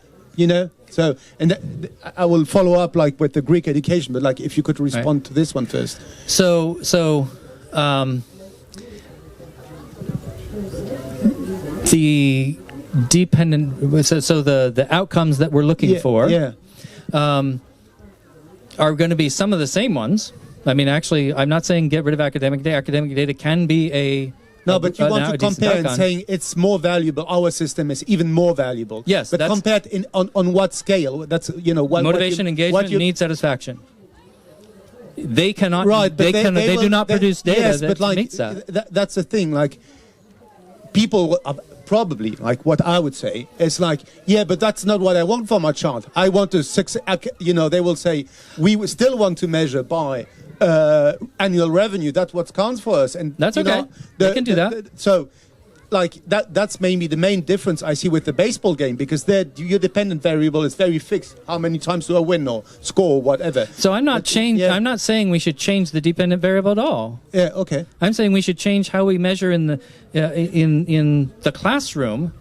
Speaker 5: so, and I will follow up like with the Greek education, but like if you could respond to this one first.
Speaker 1: The dependent, so the outcomes that we're looking for are going to be some of the same ones. I mean, actually, I'm not saying get rid of academic data. Academic data can be
Speaker 5: but you want to compare and saying it's more valuable. Our system is even more valuable.
Speaker 1: Yes,
Speaker 5: but compared on what scale? That's what
Speaker 1: motivation, engagement, need satisfaction. They cannot.
Speaker 5: Right, but
Speaker 1: they do not produce data
Speaker 5: that
Speaker 1: meets that.
Speaker 5: That's the thing. Like people probably like what I would say is like, but that's not what I want for my child. I want to succeed. They will say we still want to measure by annual revenue. That's what counts for us, and
Speaker 1: that's okay. They can do that.
Speaker 5: So, like that's maybe the main difference I see with the baseball game, because there your dependent variable is very fixed. How many times do I win or score or whatever?
Speaker 1: So I'm not I'm not saying we should change the dependent variable at all.
Speaker 5: Yeah. Okay.
Speaker 1: I'm saying we should change how we measure in the in the classroom.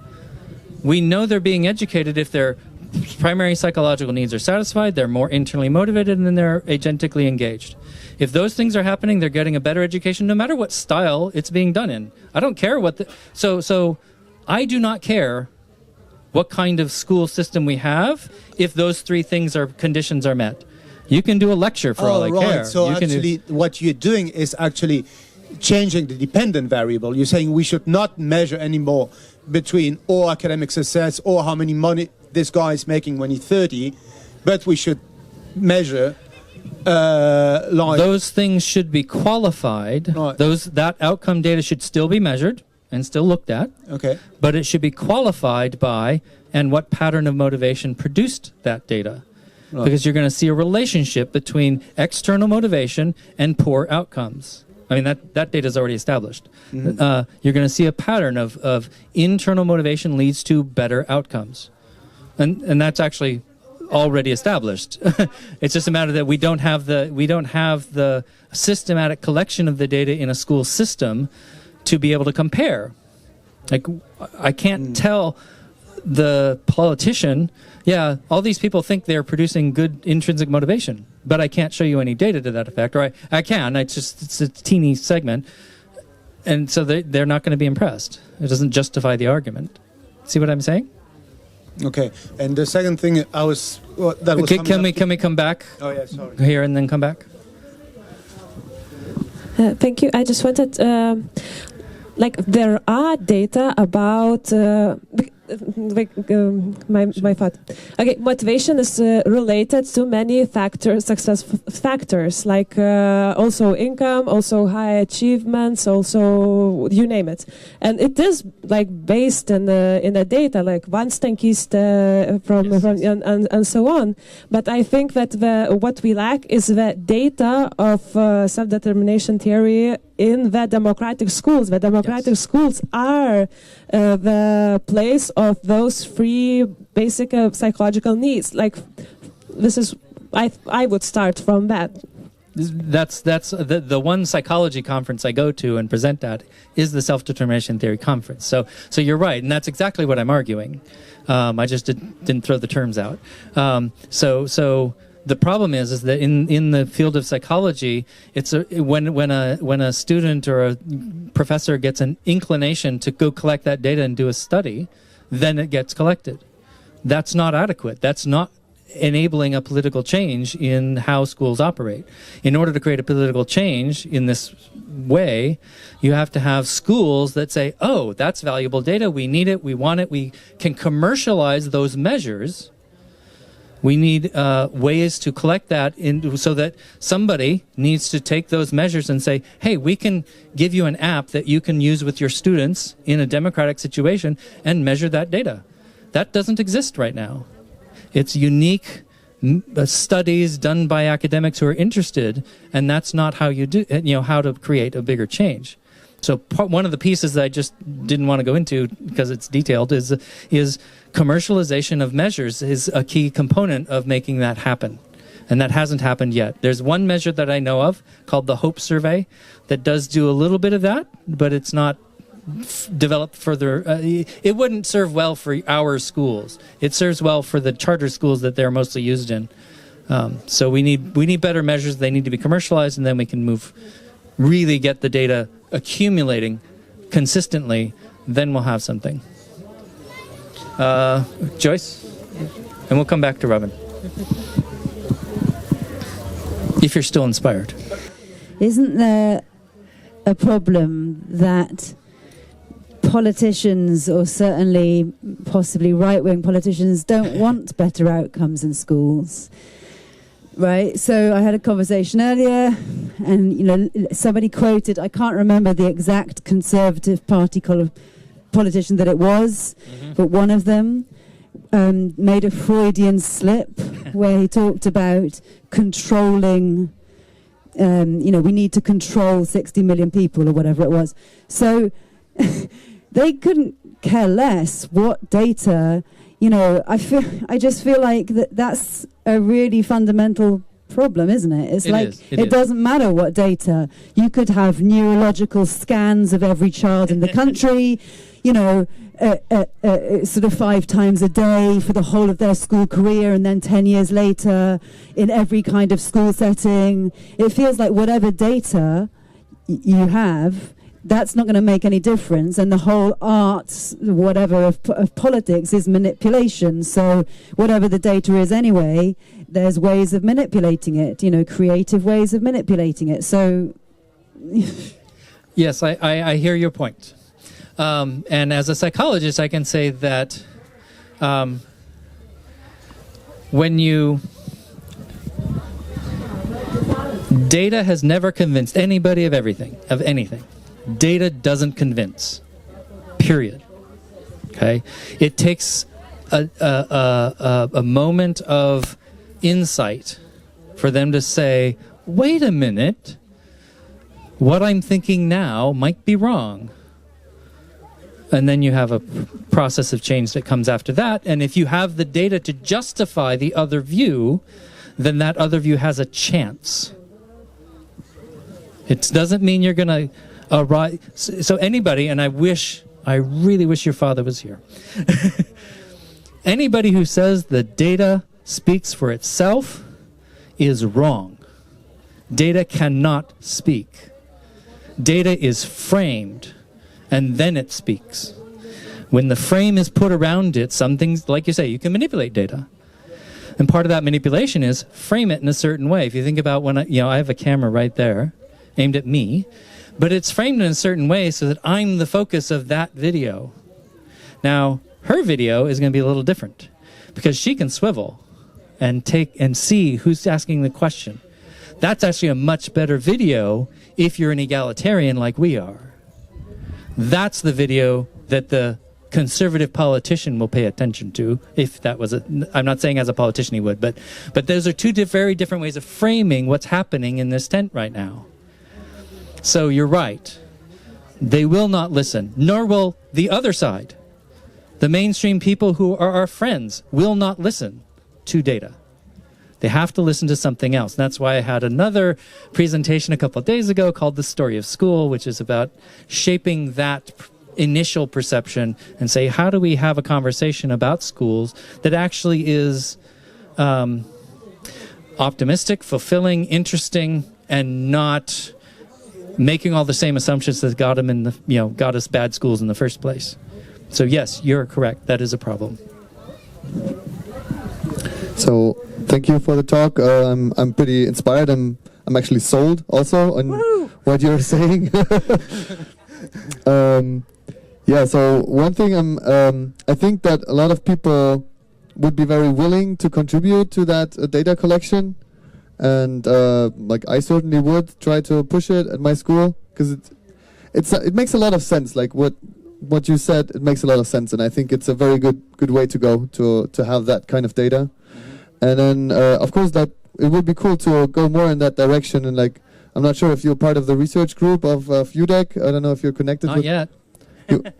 Speaker 1: We know they're being educated if their primary psychological needs are satisfied, they're more internally motivated, and then they're agentically engaged. If those things are happening, they're getting a better education, no matter what style it's being done in. I don't care what so I do not care what kind of school system we have if those three conditions are met. You can do a lecture for all I care.
Speaker 5: So what you're doing is actually changing the dependent variable. You're saying we should not measure anymore between or academic success or how many money this guy is making when he's 30, but we should measure
Speaker 1: those things should be qualified. Right. That outcome data should still be measured and still looked at.
Speaker 5: Okay.
Speaker 1: But it should be qualified by and what pattern of motivation produced that data. Right. Because you're going to see a relationship between external motivation and poor outcomes. I mean, that data is already established. Mm-hmm. You're going to see a pattern of internal motivation leads to better outcomes. And that's actually already established. It's just a matter that we don't have the systematic collection of the data in a school system to be able to compare. Like, I can't tell the politician, all these people think they're producing good intrinsic motivation, but I can't show you any data to that effect. Or I can. It's a teeny segment, and so they're not going to be impressed. It doesn't justify the argument. See what I'm saying?
Speaker 5: Okay. And the second thing
Speaker 1: can we come back?
Speaker 5: Oh yeah, sorry.
Speaker 1: Here and then come back.
Speaker 6: Thank you. I just wanted, there are data about my thought. Okay, motivation is related to many factors, success factors, like also income, also high achievements, also you name it, and it is like based in the data, like vannstenkiste and so on. But I think that what we lack is the data of self-determination theory in the democratic schools. The democratic schools are the place of those three basic psychological needs. Like, this is, I would start from that.
Speaker 1: That's the one psychology conference I go to and present at is the self-determination theory conference. So you're right, and that's exactly what I'm arguing. I just didn't throw the terms out. So the problem is that in the field of psychology, it's when a student or a professor gets an inclination to go collect that data and do a study, then it gets collected. That's not adequate. That's not enabling a political change in how schools operate. In order to create a political change in this way, you have to have schools that say, oh, that's valuable data, we need it, we want it, we can commercialize those measures. We need ways to collect that so that somebody needs to take those measures and say, hey, we can give you an app that you can use with your students in a democratic situation and measure that data. That doesn't exist right now. It's unique studies done by academics who are interested, and that's not how you do, how to create a bigger change. So one of the pieces that I just didn't want to go into because it's detailed is commercialization of measures is a key component of making that happen. And that hasn't happened yet. There's one measure that I know of called the Hope Survey that does do a little bit of that, but it's not developed further. It wouldn't serve well for our schools. It serves well for the charter schools that they're mostly used in. So we need better measures. They need to be commercialized, and then we can really get the data accumulating consistently. Then we'll have something. Joyce, and we'll come back to Robin. If you're still inspired.
Speaker 7: Isn't there a problem that politicians, or certainly possibly right-wing politicians, don't want better outcomes in schools? Right, so I had a conversation earlier, and somebody quoted, I can't remember the exact Conservative Party politician that it was, but one of them made a Freudian slip where he talked about controlling, we need to control 60 million people or whatever it was. So they couldn't care less what data, I just feel like that's a really fundamental problem, isn't it? It's it doesn't matter what data. You could have neurological scans of every child in the country, sort of 5 times a day for the whole of their school career, and then 10 years later in every kind of school setting. It feels like whatever data you have, that's not going to make any difference, and the whole art, whatever, of politics is manipulation. So whatever the data is anyway, there's ways of manipulating it, creative ways of manipulating it. So
Speaker 1: yes, I hear your point. And as a psychologist, I can say that data has never convinced anybody of anything. Data doesn't convince, period. Okay? It takes a moment of insight for them to say, wait a minute, what I'm thinking now might be wrong. And then you have a process of change that comes after that. And if you have the data to justify the other view, then that other view has a chance. It doesn't mean you're going to arrive. So anybody, and I really wish your father was here. Anybody who says the data speaks for itself is wrong. Data cannot speak. Data is framed, and then it speaks. When the frame is put around it, some things, like you say, you can manipulate data. And part of that manipulation is frame it in a certain way. If you think about when I have a camera right there aimed at me, but it's framed in a certain way so that I'm the focus of that video. Now, Her video is going to be a little different because she can swivel and see who's asking the question. That's actually a much better video if you're an egalitarian like we are. That's the video that the conservative politician will pay attention to, if that was I'm not saying as a politician he would, but those are two very different ways of framing what's happening in this tent right now. So you're right. They will not listen, nor will the other side. The mainstream people who are our friends will not listen to data. They have to listen to something else. And that's why I had another presentation a couple of days ago called The Story of School, which is about shaping that initial perception and say, how do we have a conversation about schools that actually is optimistic, fulfilling, interesting, and not making all the same assumptions that got them in the, got us bad schools in the first place. So yes, you're correct. That is a problem.
Speaker 8: So thank you for the talk. I'm pretty inspired. I'm actually sold also on what you're saying. Yeah. So one thing I think that a lot of people would be very willing to contribute to that data collection, and like I certainly would try to push it at my school because it makes a lot of sense. Like what you said, it makes a lot of sense, and I think it's a very good way to go to have that kind of data. And then of course that it would be cool to go more in that direction. And like I'm not sure if you're part of the research group of UDEC. I don't know if you're connected.
Speaker 1: Not yet.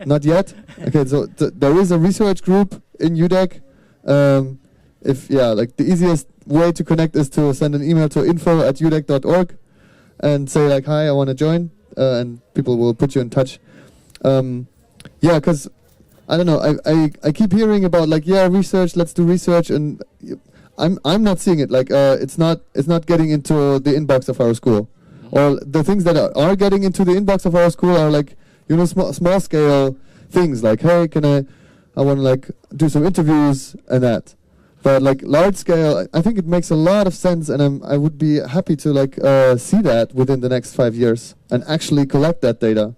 Speaker 8: Not yet. Okay, so there is a research group in UDEC. Like the easiest way to connect is to send an email to info@udec.org and say like, hi, I want to join, and people will put you in touch. Because I don't know, I keep hearing about like, research, let's do research, and I'm not seeing it. Like it's not getting into the inbox of our school, or the things that are getting into the inbox of our school are like, small scale things like, hey, I want to like do some interviews and that. But like large scale, I think it makes a lot of sense, and I would be happy to like see that within the next 5 years and actually collect that data.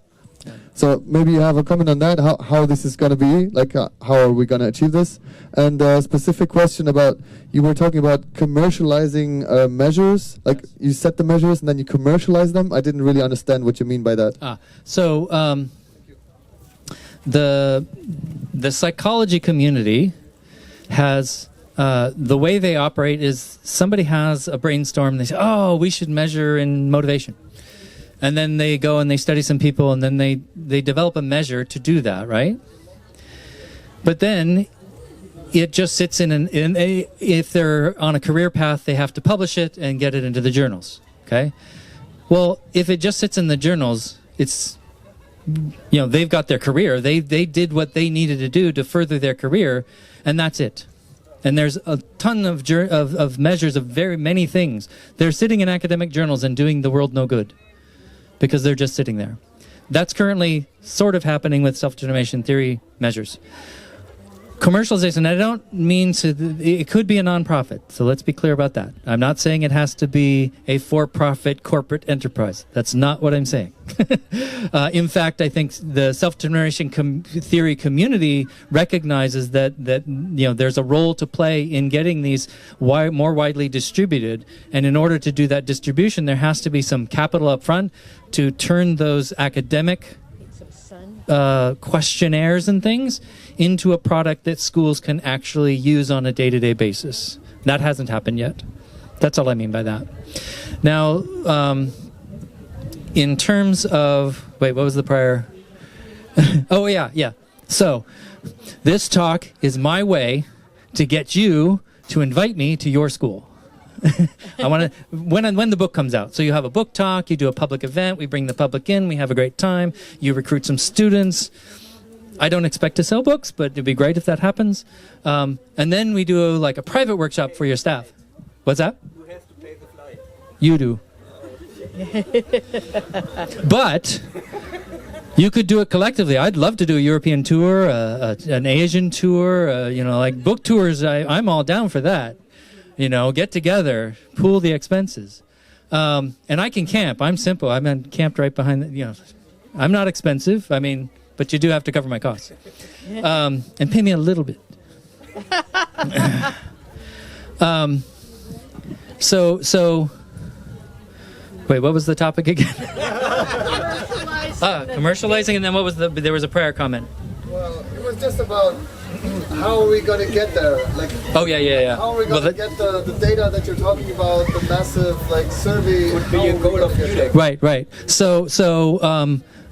Speaker 8: So maybe you have a comment on that, how this is going to be, like how are we going to achieve this? And a specific question about, you were talking about commercializing measures, like you set the measures and then you commercialize them. I didn't really understand what you mean by that.
Speaker 1: So the psychology community has, the way they operate is somebody has a brainstorm, they say, oh, we should measure in motivation. And then they go and they study some people, and then they develop a measure to do that, right? But then it just sits if they're on a career path, they have to publish it and get it into the journals, okay? Well, if it just sits in the journals, it's, they've got their career. They did what they needed to do to further their career, and that's it. And there's a ton of measures of very many things. They're sitting in academic journals and doing the world no good, because they're just sitting there. That's currently sort of happening with self-determination theory measures. Commercialization, I don't mean it could be a nonprofit, so let's be clear about that. I'm not saying it has to be a for-profit corporate enterprise. That's not what I'm saying. In fact, I think the self-determination theory community recognizes that there's a role to play in getting these more widely distributed, and in order to do that distribution, there has to be some capital up front to turn those academic questionnaires and things into a product that schools can actually use on a day-to-day basis. That hasn't happened yet. That's all I mean by that. Now, in terms of... Wait, what was the prior... Oh, yeah. So, this talk is my way to get you to invite me to your school. I want to when the book comes out. So you have a book talk, you do a public event, we bring the public in, we have a great time, you recruit some students. I don't expect to sell books, but it'd be great if that happens. And then we do like a private workshop for your staff. What's that?
Speaker 2: You have to pay the flight.
Speaker 1: You do. But you could do it collectively. I'd love to do a European tour, an Asian tour, like book tours. I'm all down for that. Get together, pool the expenses. And I can camp. I'm simple. I'm camped right behind I'm not expensive. I mean, but you do have to cover my costs. And pay me a little bit. So, wait, what was the topic again? Commercializing, and then what was there was a prior comment.
Speaker 8: Well, it was just about how are we going to get there? Like,
Speaker 1: oh, yeah.
Speaker 8: How are we going to get the data that you're talking about, the massive survey?
Speaker 4: Would be a goal of UNIC.
Speaker 1: Right. So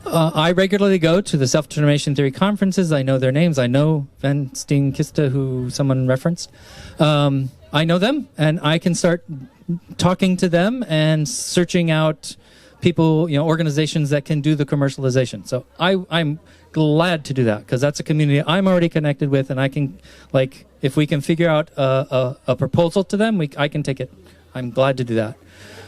Speaker 1: I regularly go to the self-determination theory conferences. I know their names. I know Van Steen Kista, who someone referenced. I know them, and I can start talking to them and searching out people, organizations that can do the commercialization. So I'm glad to do that, because that's a community I'm already connected with, and I can, if we can figure out a proposal to them, I can take it. I'm glad to do that.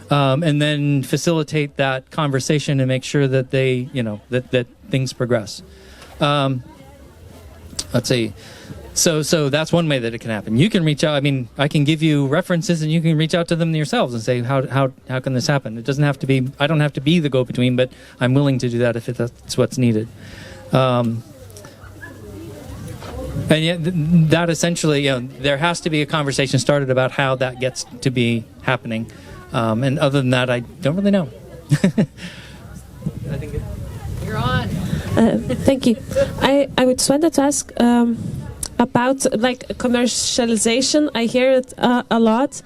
Speaker 1: And then facilitate that conversation and make sure that they, that things progress. Let's see. So that's one way that it can happen. You can reach out. I mean, I can give you references, and you can reach out to them yourselves and say, how can this happen? It doesn't have to be. I don't have to be the go-between, but I'm willing to do that if that's what's needed. And yet, that essentially, there has to be a conversation started about how that gets to be happening. And other than that, I don't really know. I think
Speaker 9: You're on.
Speaker 6: Thank you. I would wanted to ask about commercialization. I hear it a lot,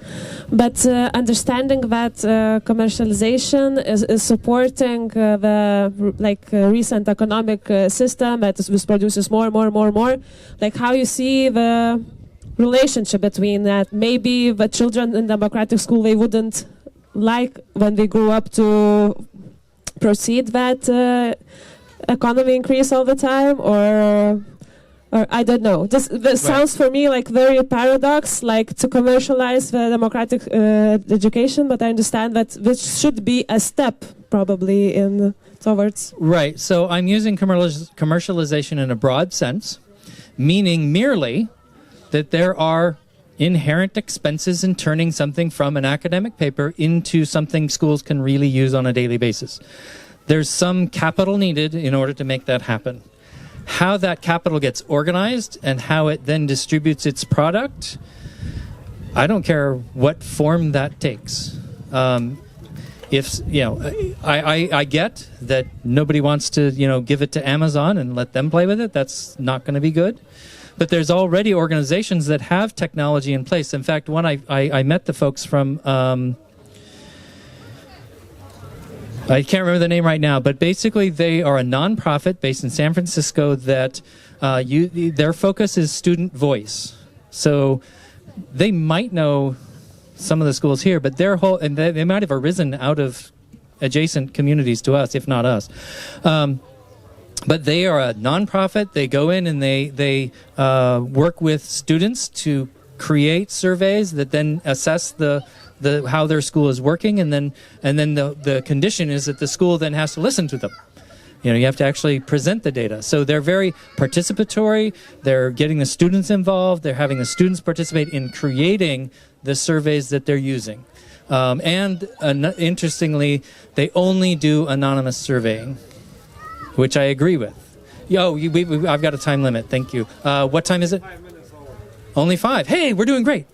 Speaker 6: but understanding that commercialization is supporting the recent economic system that produces more. Like how you see the relationship between that. Maybe the children in democratic school, they wouldn't like when they grow up to proceed that economy increase all the time, or I don't know. This sounds for me like very paradox, like to commercialize the democratic education, but I understand that this should be a step probably in towards.
Speaker 1: Right. So I'm using commercialization in a broad sense, meaning merely that there are inherent expenses in turning something from an academic paper into something schools can really use on a daily basis. There's some capital needed in order to make that happen. How that capital gets organized and how it then distributes its product, I don't care what form that takes. I get that nobody wants to, give it to Amazon and let them play with it. That's not going to be good. But there's already organizations that have technology in place. In fact, I met the folks from, I can't remember the name right now, but basically they are a nonprofit based in San Francisco that their focus is student voice. So they might know some of the schools here, but and they might have arisen out of adjacent communities to us, if not us. But they are a nonprofit. They go in and they work with students to create surveys that then assess how their school is working, and then the condition is that the school then has to listen to them. You have to actually present the data. So they're very participatory. They're getting the students involved. They're having the students participate in creating the surveys that they're using. And interestingly, they only do anonymous surveying, which I agree with. I've got a time limit. Thank you. What time is it? 5 minutes only 5. Hey, we're doing great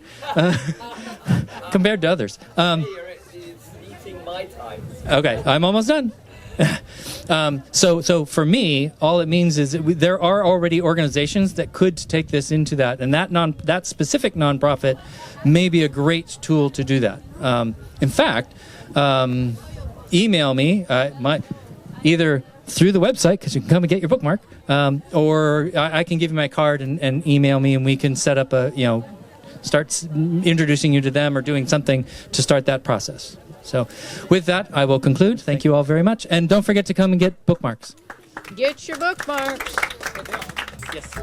Speaker 1: compared to others.
Speaker 2: It's eating my time.
Speaker 1: Okay, I'm almost done. So for me, all it means is that there are already organizations that could take this into that, and that specific nonprofit may be a great tool to do that. In fact, email me either through the website, because you can come and get your bookmark, or I can give you my card and email me, and we can set up start introducing you to them or doing something to start that process. So with that, I will conclude. Thank you all very much. And don't forget to come and get bookmarks.
Speaker 9: Get your bookmarks.
Speaker 1: Yes.